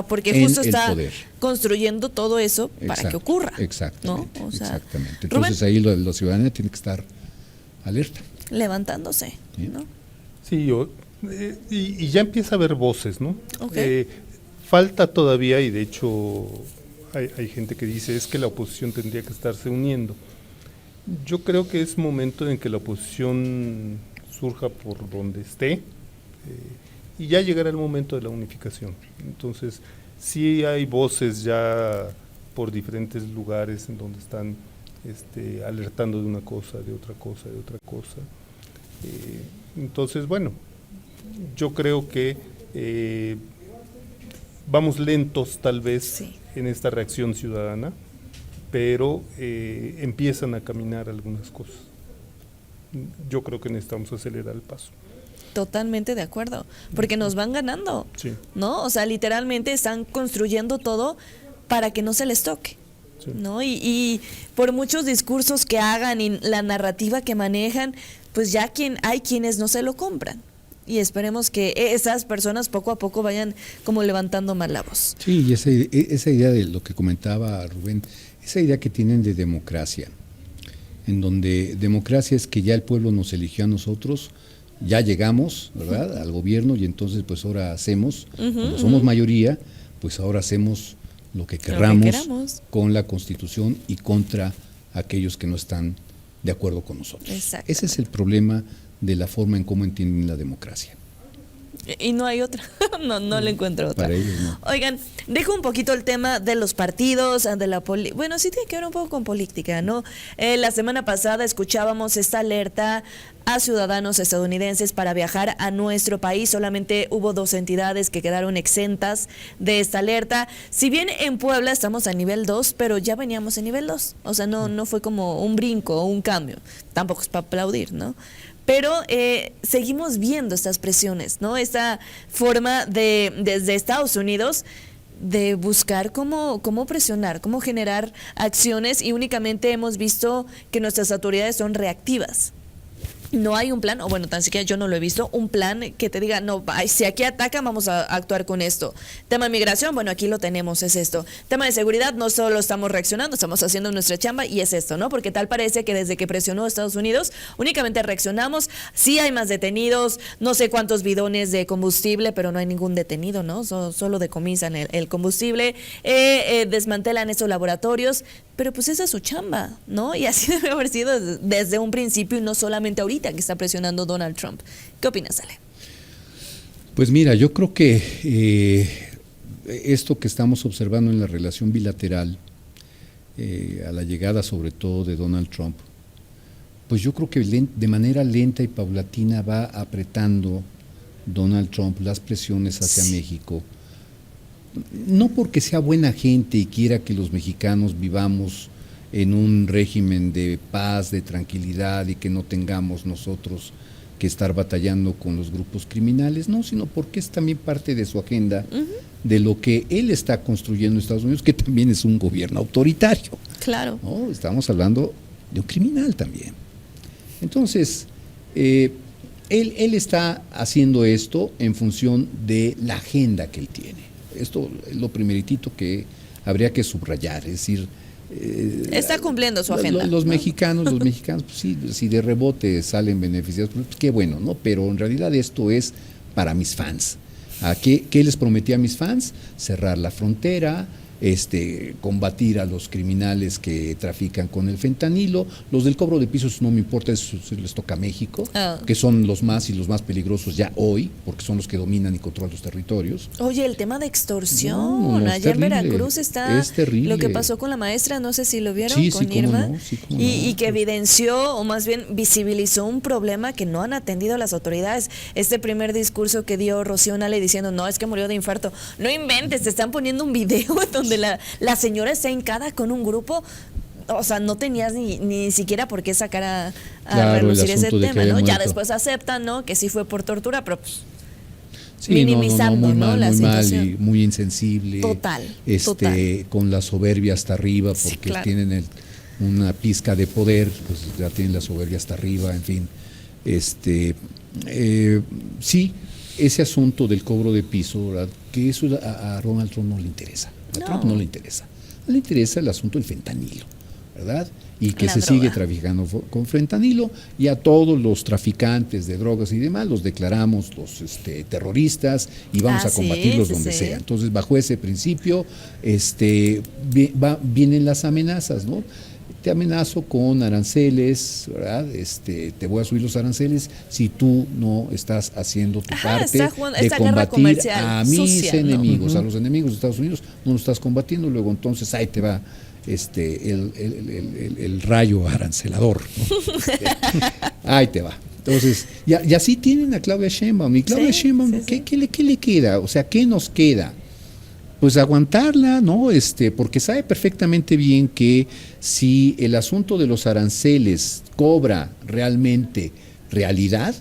porque justo está poder, construyendo todo eso para que ocurra. Exactamente. ¿no? Exactamente. Entonces Rubén, ahí la ciudadanía tiene que estar alerta. Levantándose, ¿sí? ¿no? Sí, y ya empieza a haber voces, ¿no? Okay. Falta todavía, y de hecho hay gente que dice es que la oposición tendría que estarse uniendo. Yo creo que es momento en que la oposición surja por donde esté, y ya llegará el momento de la unificación. Entonces, sí hay voces ya por diferentes lugares en donde están alertando de una cosa, de otra cosa, de otra cosa. Entonces, bueno, yo creo que vamos lentos tal vez en esta reacción ciudadana, pero empiezan a caminar algunas cosas. Yo creo que necesitamos acelerar el paso. Totalmente de acuerdo, porque nos van ganando, ¿no? O sea, literalmente están construyendo todo para que no se les toque, ¿no? Y por muchos discursos que hagan y la narrativa que manejan, pues ya hay quienes no se lo compran. Y esperemos que esas personas poco a poco vayan como levantando más la voz. Sí, y esa idea de lo que comentaba Rubén, esa idea que tienen de democracia, en donde democracia es que ya el pueblo nos eligió a nosotros, ya llegamos, ¿verdad?, al gobierno, y entonces pues ahora hacemos, como somos mayoría, pues ahora hacemos lo que querramos queramos. con la Constitución y contra aquellos que no están de acuerdo con nosotros. Ese es el problema de la forma en cómo entienden la democracia. Y no hay otra, no le encuentro otra. Para ellos no. Oigan, dejo un poquito el tema de los partidos, de la bueno, sí tiene que ver un poco con política, ¿no? La semana pasada escuchábamos esta alerta a ciudadanos estadounidenses para viajar a nuestro país. Solamente hubo 2 entidades que quedaron exentas de esta alerta. Si bien en Puebla estamos a nivel 2, pero ya veníamos en nivel 2. O sea, no fue como un brinco o un cambio. Tampoco es para aplaudir, ¿no? Pero seguimos viendo estas presiones, ¿no? Esta forma desde Estados Unidos de buscar cómo presionar, cómo generar acciones, y únicamente hemos visto que nuestras autoridades son reactivas. No hay un plan, o bueno, tan siquiera yo no lo he visto, un plan que te diga, no, si aquí atacan, vamos a actuar con esto. Tema de migración, bueno, aquí lo tenemos, es esto. Tema de seguridad, no solo estamos reaccionando, estamos haciendo nuestra chamba y es esto, ¿no? Porque tal parece que desde que presionó Estados Unidos, únicamente reaccionamos. Sí hay más detenidos, no sé cuántos bidones de combustible, pero no hay ningún detenido, ¿no? Solo decomisan el combustible, desmantelan estos laboratorios, pero pues esa es su chamba, ¿no? Y así debe haber sido desde un principio y no solamente ahorita que está presionando Donald Trump. ¿Qué opinas, Ale? Pues mira, yo creo que esto que estamos observando en la relación bilateral, a la llegada sobre todo de Donald Trump, pues yo creo que de manera lenta y paulatina va apretando Donald Trump las presiones hacia México. No porque sea buena gente y quiera que los mexicanos vivamos en un régimen de paz, de tranquilidad y que no tengamos nosotros que estar batallando con los grupos criminales, no, sino porque es también parte de su agenda, de lo que él está construyendo en Estados Unidos, que también es un gobierno autoritario. Claro. ¿No? Estamos hablando de un criminal también. Entonces, él está haciendo esto en función de la agenda que él tiene. Esto es lo primeritito que habría que subrayar, es decir, está cumpliendo su agenda. Los mexicanos, pues sí, si de rebote salen beneficiados, pues qué bueno, ¿no? Pero en realidad esto es para mis fans. ¿Qué les prometí a mis fans? Cerrar la frontera, combatir a los criminales que trafican con el fentanilo. Los del cobro de pisos no me importa, eso les toca a México, que son los más peligrosos ya hoy, porque son los que dominan y controlan los territorios. Oye, el tema de extorsión, allá en Veracruz está lo que pasó con la maestra, no sé si lo vieron, sí, con Irma, y que evidenció, o más bien visibilizó un problema que no han atendido las autoridades. Este primer discurso que dio Rocío Nale diciendo, no, es que murió de infarto. No inventes, te están poniendo un video donde la señora está hincada con un grupo. O sea, no tenías ni siquiera por qué sacar a relucir ese tema, ¿no? Ya después aceptan, ¿no? Que sí fue por tortura, pero pues sí, minimizando, muy mal, la muy situación. Mal y muy insensible. Total. Con la soberbia hasta arriba, porque Sí, claro. tienen una pizca de poder, pues ya tienen la soberbia hasta arriba, en fin. Sí, ese asunto del cobro de piso, ¿verdad? Que eso a Donald Trump no le interesa. A Trump no le interesa. Le interesa el asunto del fentanilo, ¿verdad? Y que se sigue traficando con fentanilo, y a todos los traficantes de drogas y demás los declaramos los terroristas y vamos a combatirlos donde sea. Entonces, bajo ese principio, vienen las amenazas, ¿no? Te amenazo con aranceles, ¿verdad? Te voy a subir los aranceles si tú no estás haciendo tu parte de combatir a mis enemigos, ¿no? A los enemigos de Estados Unidos, no los estás combatiendo, luego entonces ahí te va el rayo arancelador, ¿no? Ahí te va. Entonces, y así tienen a Claudia Sheinbaum. Y Claudia Sheinbaum, ¿qué le queda? O sea, ¿qué nos queda? Pues aguantarla, ¿no? Porque sabe perfectamente bien que si el asunto de los aranceles cobra realmente realidad,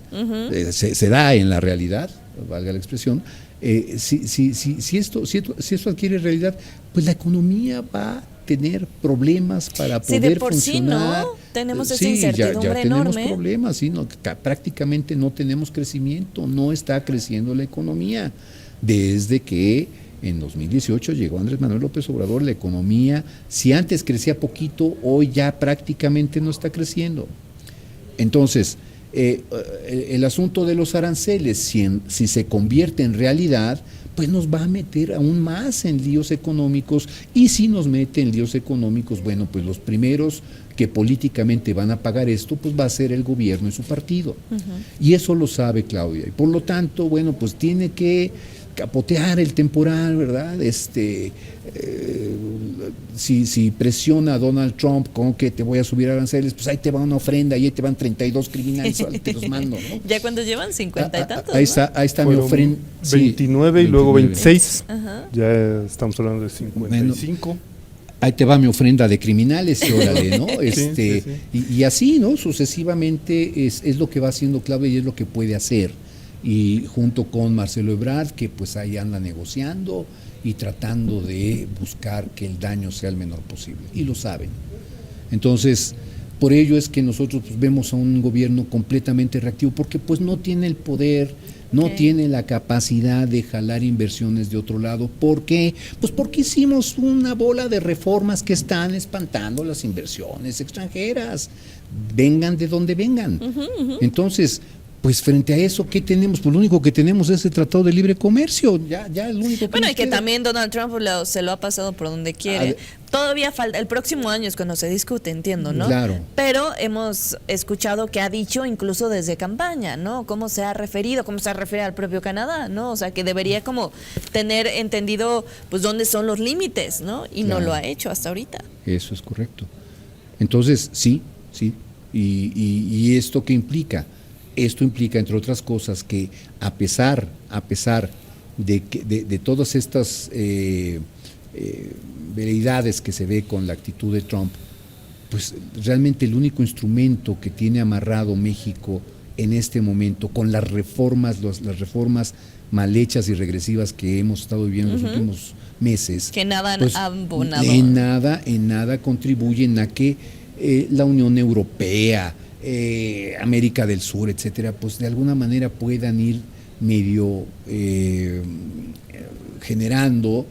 se da en la realidad, valga la expresión, si esto adquiere realidad, pues la economía va a tener problemas para poder por funcionar. Sí, ¿no? Tenemos esa incertidumbre ya tenemos enorme. problemas, ¿sí? No, prácticamente no tenemos crecimiento, no está creciendo la economía. Desde que en 2018 llegó Andrés Manuel López Obrador, la economía, si antes crecía poquito, hoy ya prácticamente no está creciendo. Entonces, el asunto de los aranceles, si se convierte en realidad, pues nos va a meter aún más en líos económicos, y si nos mete en líos económicos, bueno, pues los primeros que políticamente van a pagar esto, pues va a ser el gobierno y su partido. Y eso lo sabe Claudia, y por lo tanto, bueno, pues tiene que capotear el temporal, ¿verdad? Si presiona a Donald Trump con que te voy a subir aranceles, pues ahí te va una ofrenda y ahí te van 32 criminales, te los mando, ¿no? Ya cuando llevan 50 y tantos, ahí ¿no? está mi ofrenda. 29 y luego 26, Ajá. ya estamos hablando de 55. Bueno, ahí te va mi ofrenda de criminales, y órale, ¿no? Sí. Y así, ¿no? Sucesivamente es lo que va haciendo Claudia y es lo que puede hacer. Y junto con Marcelo Ebrard, que pues ahí anda negociando y tratando de buscar que el daño sea el menor posible. Y lo saben. Entonces, por ello es que nosotros pues, vemos a un gobierno completamente reactivo, porque pues no tiene el poder, no tiene la capacidad de jalar inversiones de otro lado. ¿Por qué? Pues porque hicimos una bola de reformas que están espantando las inversiones extranjeras, vengan de donde vengan. Entonces, pues frente a eso, ¿qué tenemos? Pues lo único que tenemos es el Tratado de Libre Comercio, ya es lo único que Bueno, nos y que queda. también Donald Trump se lo ha pasado por donde quiere. Todavía falta, el próximo año es cuando se discute, entiendo, ¿no? Claro. Pero hemos escuchado que ha dicho incluso desde campaña, ¿no? Cómo se ha referido al propio Canadá, ¿no? O sea, que debería como tener entendido, pues, dónde son los límites, ¿no? Y no Claro. lo ha hecho hasta ahorita. Eso es correcto. Entonces, sí. ¿Y esto qué implica? Esto implica, entre otras cosas, que a pesar de todas estas veleidades que se ve con la actitud de Trump, pues realmente el único instrumento que tiene amarrado México en este momento, con las reformas mal hechas y regresivas que hemos estado viviendo en los últimos meses, Que nada pues, han abonado. en nada contribuyen a que la Unión Europea, América del Sur, etcétera, pues de alguna manera puedan ir medio generando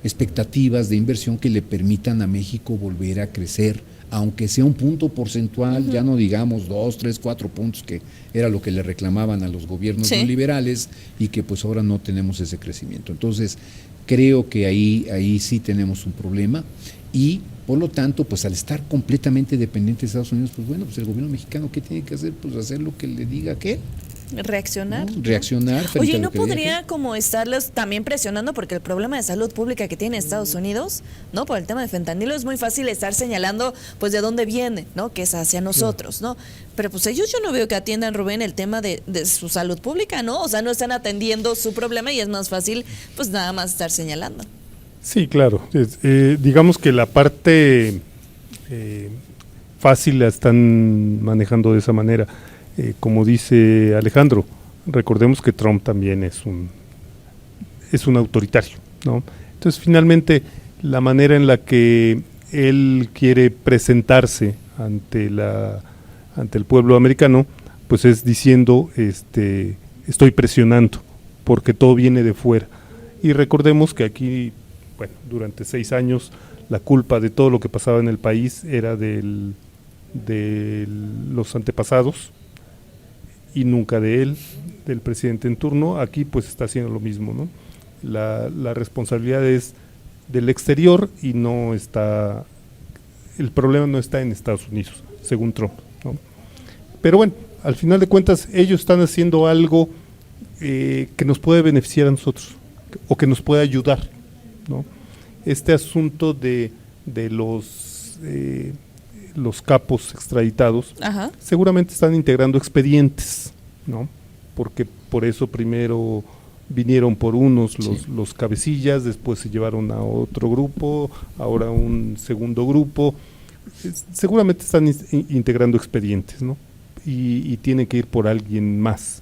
expectativas de inversión que le permitan a México volver a crecer, aunque sea un punto porcentual, ya no digamos 2, 3, 4 puntos, que era lo que le reclamaban a los gobiernos neoliberales, y que pues ahora no tenemos ese crecimiento. Entonces, creo que ahí sí tenemos un problema, y por lo tanto, pues al estar completamente dependiente de Estados Unidos, pues bueno, pues el gobierno mexicano, ¿qué tiene que hacer? Pues hacer lo que le diga aquel. Reaccionar. ¿No? Reaccionar frente Oye, a ¿y lo no que diga podría aquel. como estarlos también presionando? Porque el problema de salud pública que tiene Estados Unidos, ¿no? Por el tema de fentanilo, es muy fácil estar señalando, pues, de dónde viene, ¿no? Que es hacia nosotros, ¿no? Pero pues ellos, yo no veo que atiendan, Rubén, el tema de su salud pública, ¿no? O sea, no están atendiendo su problema y es más fácil, pues, nada más estar señalando. Sí, claro. Digamos que la parte fácil la están manejando de esa manera. Como dice Alejandro, recordemos que Trump también es un autoritario, ¿no? Entonces, finalmente, la manera en la que él quiere presentarse ante el pueblo americano, pues es diciendo, estoy presionando, porque todo viene de fuera. Y recordemos que aquí, bueno, durante 6 años, la culpa de todo lo que pasaba en el país era de los antepasados, y nunca de él, del presidente en turno. Aquí pues está haciendo lo mismo, ¿no? La responsabilidad es del exterior, y el problema no está en Estados Unidos, según Trump, ¿no? Pero bueno, al final de cuentas ellos están haciendo algo que nos puede beneficiar a nosotros, o que nos puede ayudar, ¿no? Este asunto de los capos extraditados, Ajá. seguramente están integrando expedientes, ¿no? Porque por eso primero vinieron por unos los cabecillas, después se llevaron a otro grupo, ahora un segundo grupo. Seguramente están integrando expedientes, ¿no? Y tiene que ir por alguien más.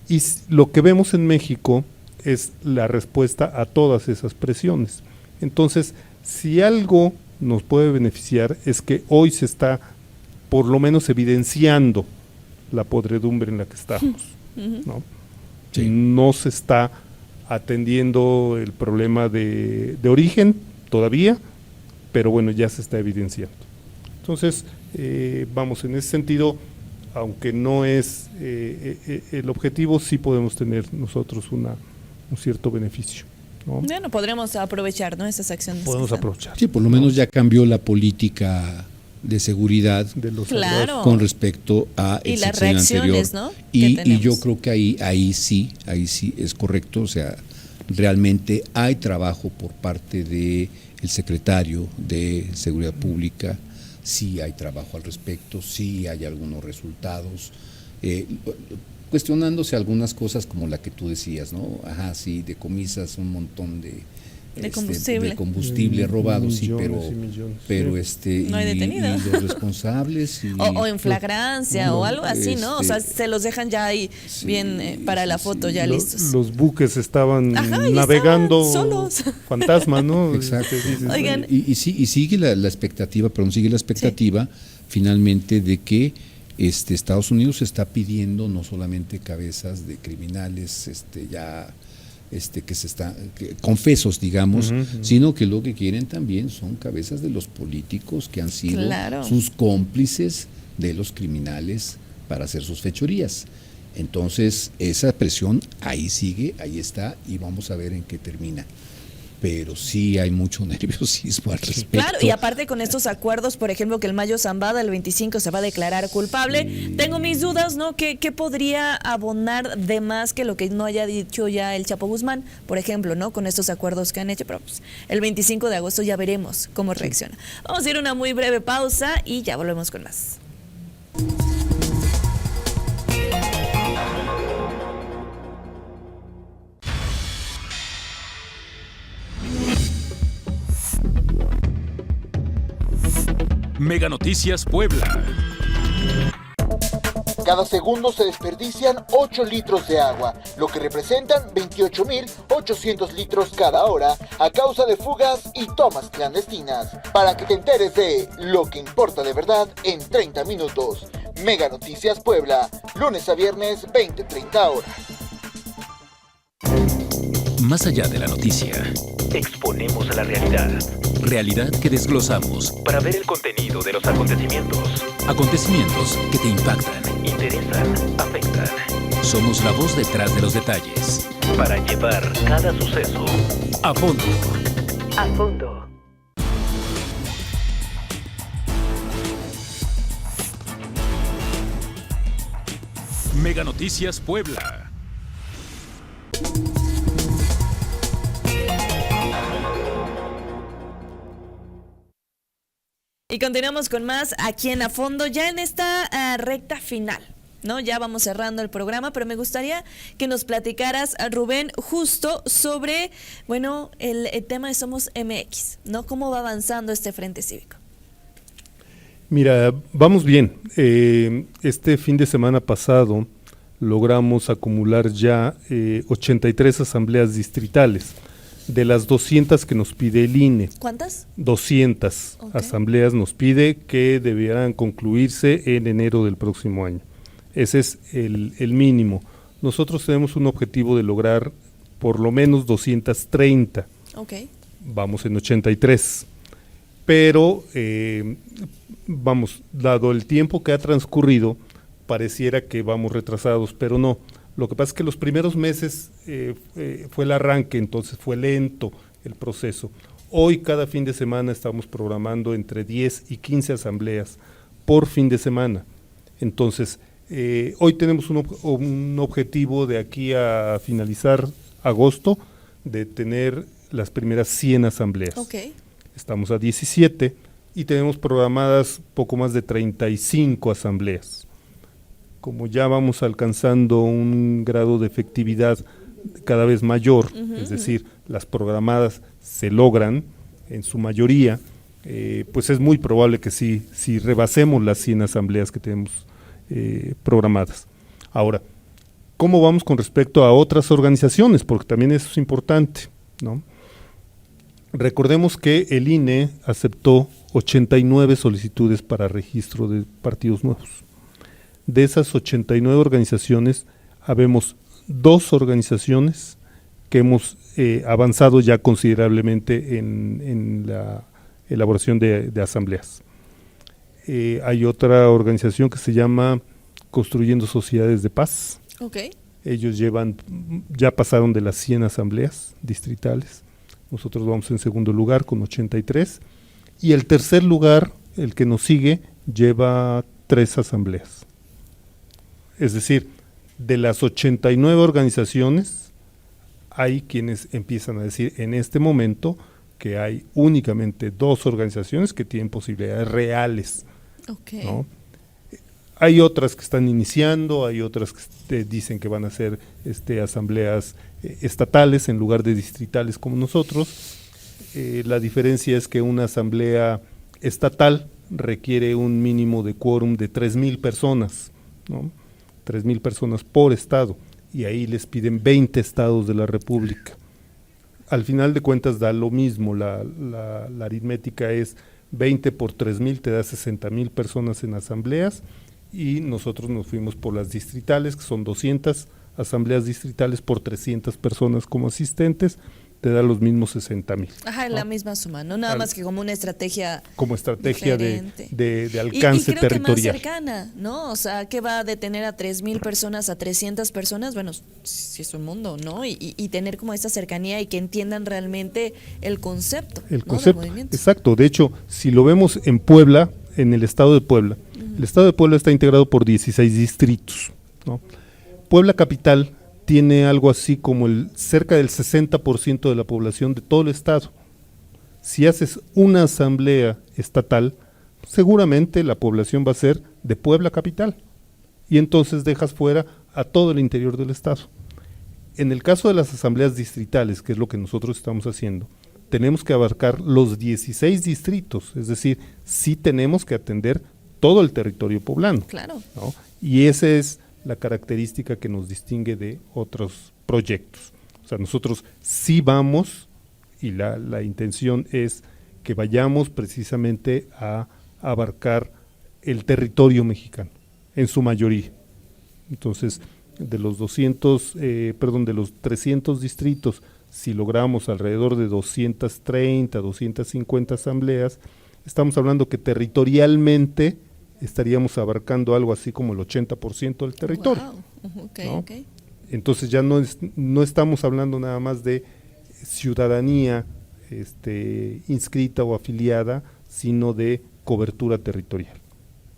Y lo que vemos en México es la respuesta a todas esas presiones. Entonces, si algo nos puede beneficiar, es que hoy se está por lo menos evidenciando la podredumbre en la que estamos, ¿no? Sí. No se está atendiendo el problema de origen todavía, pero bueno, ya se está evidenciando. Entonces, vamos, en ese sentido, aunque no es el objetivo, sí podemos tener nosotros un cierto beneficio, ¿no? Bueno, podremos aprovechar, ¿no?, esas acciones. Podemos aprovechar. Sí, por lo menos ya cambió la política de seguridad De los Claro. con respecto a Y el las sexenio reacciones, anterior. ¿no?, que Y tenemos. yo creo que ahí sí es correcto, o sea, realmente hay trabajo por parte de el secretario de Seguridad Pública, sí hay trabajo al respecto, sí hay algunos resultados, cuestionándose algunas cosas como la que tú decías, ¿no? Ajá, sí, decomisas un montón de combustible. de combustible robado, sí, Millones y millones, pero sí. No hay detenido. y los responsables O en flagrancia o algo así, ¿no? O sea, se los dejan ya ahí Sí, bien para la foto, ya listos. Los buques estaban Ajá, y navegando estaban solos. fantasmas, ¿no? Exacto. Dices, Oigan. Y sigue la expectativa, finalmente de que Estados Unidos está pidiendo no solamente cabezas de criminales confesos, digamos, sino que lo que quieren también son cabezas de los políticos que han sido Claro. sus cómplices de los criminales para hacer sus fechorías. Entonces, esa presión ahí sigue, ahí está, y vamos a ver en qué termina. Pero sí hay mucho nerviosismo al respecto. Claro, y aparte con estos acuerdos, por ejemplo, que el Mayo Zambada el 25 se va a declarar culpable, tengo mis dudas, ¿no? ¿Qué podría abonar de más que lo que no haya dicho ya el Chapo Guzmán, por ejemplo, ¿no? Con estos acuerdos que han hecho, pero pues, el 25 de agosto ya veremos cómo reacciona. Vamos a ir a una muy breve pausa y ya volvemos con más. Mega Noticias Puebla. Cada segundo se desperdician 8 litros de agua, lo que representan 28.800 litros cada hora a causa de fugas y tomas clandestinas. Para que te enteres de lo que importa de verdad en 30 minutos. Mega Noticias Puebla, lunes a viernes 20-30 horas. Más allá de la noticia, exponemos a la realidad. Realidad que desglosamos para ver el contenido de los acontecimientos. Acontecimientos que te impactan, interesan, afectan. Somos la voz detrás de los detalles para llevar cada suceso a fondo. A fondo. Mega Noticias Puebla. Y continuamos con más aquí en A Fondo, ya en esta recta final, ¿no? Ya vamos cerrando el programa, pero me gustaría que nos platicaras, Rubén, justo sobre, bueno, el tema de Somos MX, ¿no? ¿Cómo va avanzando este Frente Cívico? Mira, vamos bien. Este fin de semana pasado logramos acumular ya 83 asambleas distritales. De las 200 que nos pide el INE. ¿Cuántas? 200 asambleas nos pide que debieran concluirse en enero del próximo año. Ese es el mínimo. Nosotros tenemos un objetivo de lograr por lo menos 230. Okay. Vamos en 83. Pero, dado el tiempo que ha transcurrido, pareciera que vamos retrasados, pero no. Lo que pasa es que los primeros meses fue el arranque, entonces fue lento el proceso. Hoy cada fin de semana estamos programando entre 10 y 15 asambleas por fin de semana. Entonces, hoy tenemos un objetivo de aquí a finalizar agosto de tener las primeras 100 asambleas. Okay. Estamos a 17 y tenemos programadas poco más de 35 asambleas. Como ya vamos alcanzando un grado de efectividad cada vez mayor, es decir, las programadas se logran en su mayoría, pues es muy probable que sí rebasemos las 100 asambleas que tenemos programadas. Ahora, ¿cómo vamos con respecto a otras organizaciones? Porque también eso es importante, ¿no? Recordemos que el INE aceptó 89 solicitudes para registro de partidos nuevos. De esas 89 organizaciones, habemos 2 organizaciones que hemos avanzado ya considerablemente en la elaboración de asambleas. Hay otra organización que se llama construyendo sociedades de paz. Ok. Ellos ya pasaron de las 100 asambleas distritales. Nosotros vamos en segundo lugar con 83. Y el tercer lugar, el que nos sigue, lleva 3 asambleas. Es decir, de las 89 organizaciones, hay quienes empiezan a decir en este momento que hay únicamente 2 organizaciones que tienen posibilidades reales, Okay. ¿no? Hay otras que están iniciando, hay otras que dicen que van a ser asambleas estatales en lugar de distritales como nosotros. La diferencia es que una asamblea estatal requiere un mínimo de quórum de 3,000 personas, ¿no? 3,000 personas por estado, y ahí les piden 20 estados de la República. Al final de cuentas da lo mismo, la aritmética es 20 por 3,000 te da 60,000 personas en asambleas, y nosotros nos fuimos por las distritales, que son 200 asambleas distritales por 300 personas como asistentes, te da los mismos 60,000. Ajá, ¿no? La misma suma, ¿no? Nada más que como una estrategia. Como estrategia de alcance y creo territorial. Que más cercana, ¿no? O sea, ¿qué va a detener a 3,000 personas, a 300 personas? Bueno, sí es un mundo, ¿no? Y tener como esta cercanía y que entiendan realmente el concepto. El ¿no? concepto, del movimiento. exacto. De hecho, si lo vemos en Puebla, en el estado de Puebla, el estado de Puebla está integrado por 16 distritos, ¿no? Puebla capital tiene algo así como cerca del 60% de la población de todo el estado. Si haces una asamblea estatal, seguramente la población va a ser de Puebla capital, y entonces dejas fuera a todo el interior del estado. En el caso de las asambleas distritales, que es lo que nosotros estamos haciendo, tenemos que abarcar los 16 distritos, es decir, sí tenemos que atender todo el territorio poblano. Claro. ¿No? Y esa es la característica que nos distingue de otros proyectos. O sea, nosotros sí vamos, y la intención es que vayamos precisamente a abarcar el territorio mexicano, en su mayoría. Entonces, de los 300 distritos, si logramos alrededor de 230, 250 asambleas, estamos hablando que territorialmente estaríamos abarcando algo así como el 80% del territorio. Wow. Okay, ¿no? okay. Entonces ya no estamos hablando nada más de ciudadanía inscrita o afiliada, sino de cobertura territorial,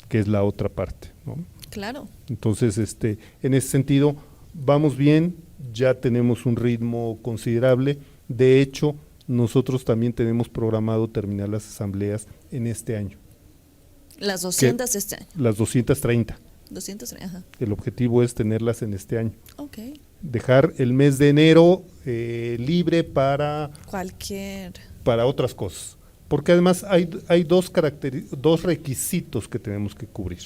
que es la otra parte, ¿no? Claro. Entonces, en ese sentido, vamos bien, ya tenemos un ritmo considerable. De hecho, nosotros también tenemos programado terminar las asambleas en este año. Las 200 este año. Las 230. 230, ajá. El objetivo es tenerlas en este año. Ok. Dejar el mes de enero libre para otras cosas. Porque además hay dos requisitos que tenemos que cubrir.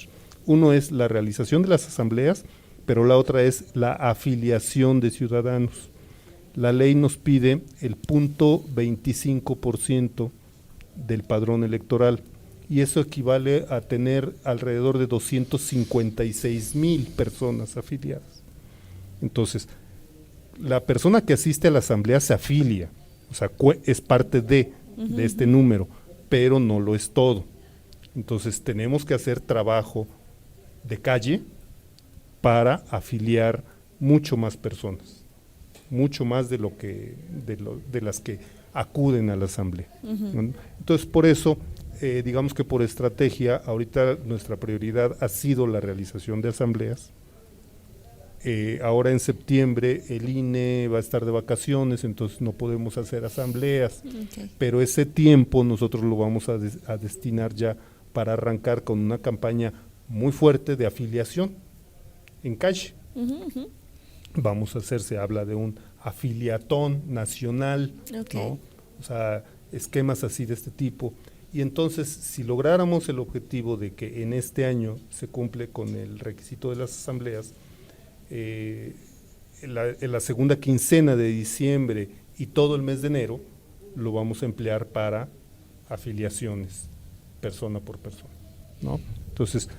Uno es la realización de las asambleas, pero la otra es la afiliación de ciudadanos. La ley nos pide el 0.25% del padrón electoral, y eso equivale a tener alrededor de 256,000 personas afiliadas. Entonces, la persona que asiste a la asamblea se afilia, o sea, es parte de este número, pero no lo es todo. Entonces, tenemos que hacer trabajo de calle para afiliar mucho más personas, mucho más de las que acuden a la asamblea. ¿No? Entonces, por eso, digamos que por estrategia, ahorita nuestra prioridad ha sido la realización de asambleas. Ahora en septiembre el INE va a estar de vacaciones, entonces no podemos hacer asambleas, pero ese tiempo nosotros lo vamos a destinar ya para arrancar con una campaña muy fuerte de afiliación en calle. Vamos a hacer, se habla de un afiliatón nacional, ¿no? O sea, esquemas así de este tipo. Y entonces, si lográramos el objetivo de que en este año se cumple con el requisito de las asambleas, en la segunda quincena de diciembre y todo el mes de enero, lo vamos a emplear para afiliaciones, persona por persona, ¿no? Entonces,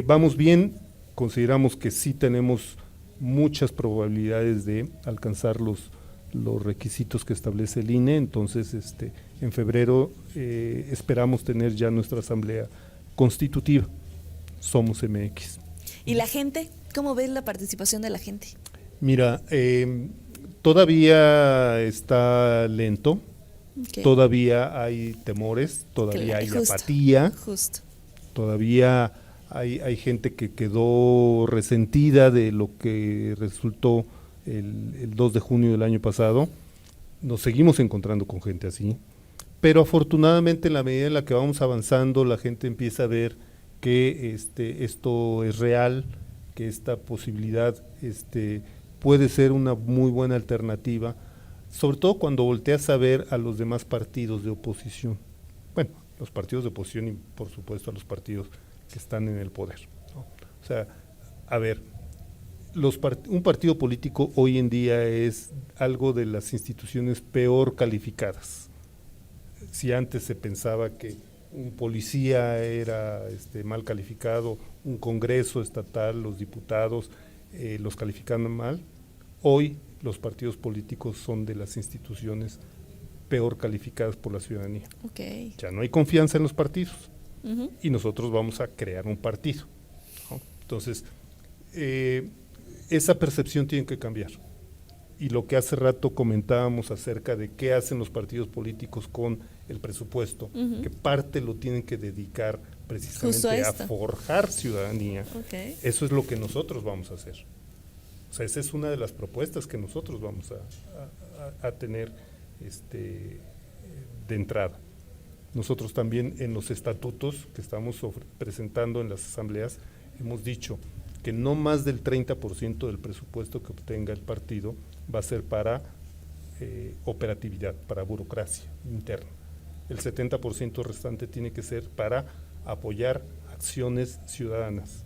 vamos bien, consideramos que sí tenemos muchas probabilidades de alcanzar los requisitos que establece el INE. Entonces, en febrero esperamos tener ya nuestra asamblea constitutiva, Somos MX. ¿Y la gente? ¿Cómo ves la participación de la gente? Mira, todavía está lento, Okay. todavía hay temores, todavía hay Justo. apatía, Justo. todavía hay gente que quedó resentida de lo que resultó el 2 de junio del año pasado. Nos seguimos encontrando con gente así, pero afortunadamente en la medida en la que vamos avanzando, la gente empieza a ver que esto es real, que esta posibilidad puede ser una muy buena alternativa, sobre todo cuando volteas a ver a los demás partidos de oposición. Bueno, los partidos de oposición y por supuesto a los partidos que están en el poder, ¿no? O sea, a ver, un partido político hoy en día es algo de las instituciones peor calificadas. Si antes se pensaba que un policía era mal calificado, un congreso estatal, los diputados los calificaban mal, hoy los partidos políticos son de las instituciones peor calificadas por la ciudadanía. Okay. Ya no hay confianza en los partidos Uh-huh. y nosotros vamos a crear un partido, ¿no? Entonces, esa percepción tiene que cambiar. Y lo que hace rato comentábamos acerca de qué hacen los partidos políticos con el presupuesto, Uh-huh. que parte lo tienen que dedicar precisamente Justo a esto. forjar ciudadanía. Okay. Eso es lo que nosotros vamos a hacer. O sea, esa es una de las propuestas que nosotros vamos a tener de entrada. Nosotros también en los estatutos que estamos presentando en las asambleas hemos dicho que no más del 30% del presupuesto que obtenga el partido va a ser para operatividad, para burocracia interna. El 70% restante tiene que ser para apoyar acciones ciudadanas,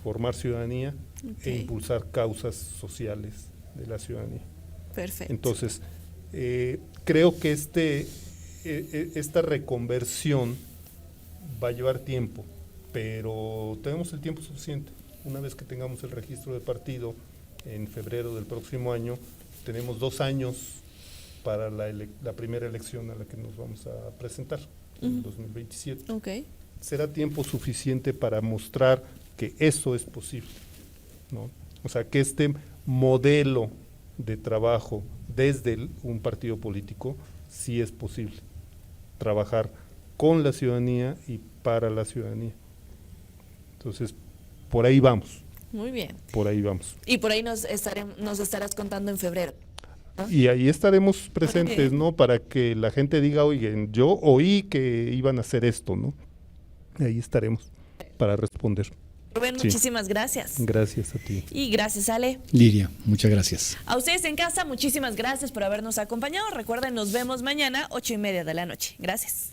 formar ciudadanía e impulsar causas sociales de la ciudadanía. Perfecto. Entonces, creo que esta reconversión va a llevar tiempo, pero tenemos el tiempo suficiente. Una vez que tengamos el registro de partido en febrero del próximo año, tenemos 2 años para la primera elección a la que nos vamos a presentar, en 2027. Okay. Será tiempo suficiente para mostrar que eso es posible, ¿no? O sea, que este modelo de trabajo desde un partido político sí es posible. Trabajar con la ciudadanía y para la ciudadanía. Entonces, por ahí vamos. Muy bien. Por ahí vamos. Y por ahí nos estarás contando en febrero. Y ahí estaremos presentes, ¿no? Para que la gente diga, oigan, yo oí que iban a hacer esto, ¿no? Ahí estaremos para responder. Rubén, Sí. muchísimas gracias. Gracias a ti. Y gracias, Ale. Lidia, muchas gracias. A ustedes en casa, muchísimas gracias por habernos acompañado. Recuerden, nos vemos mañana, 8:30 de la noche. Gracias.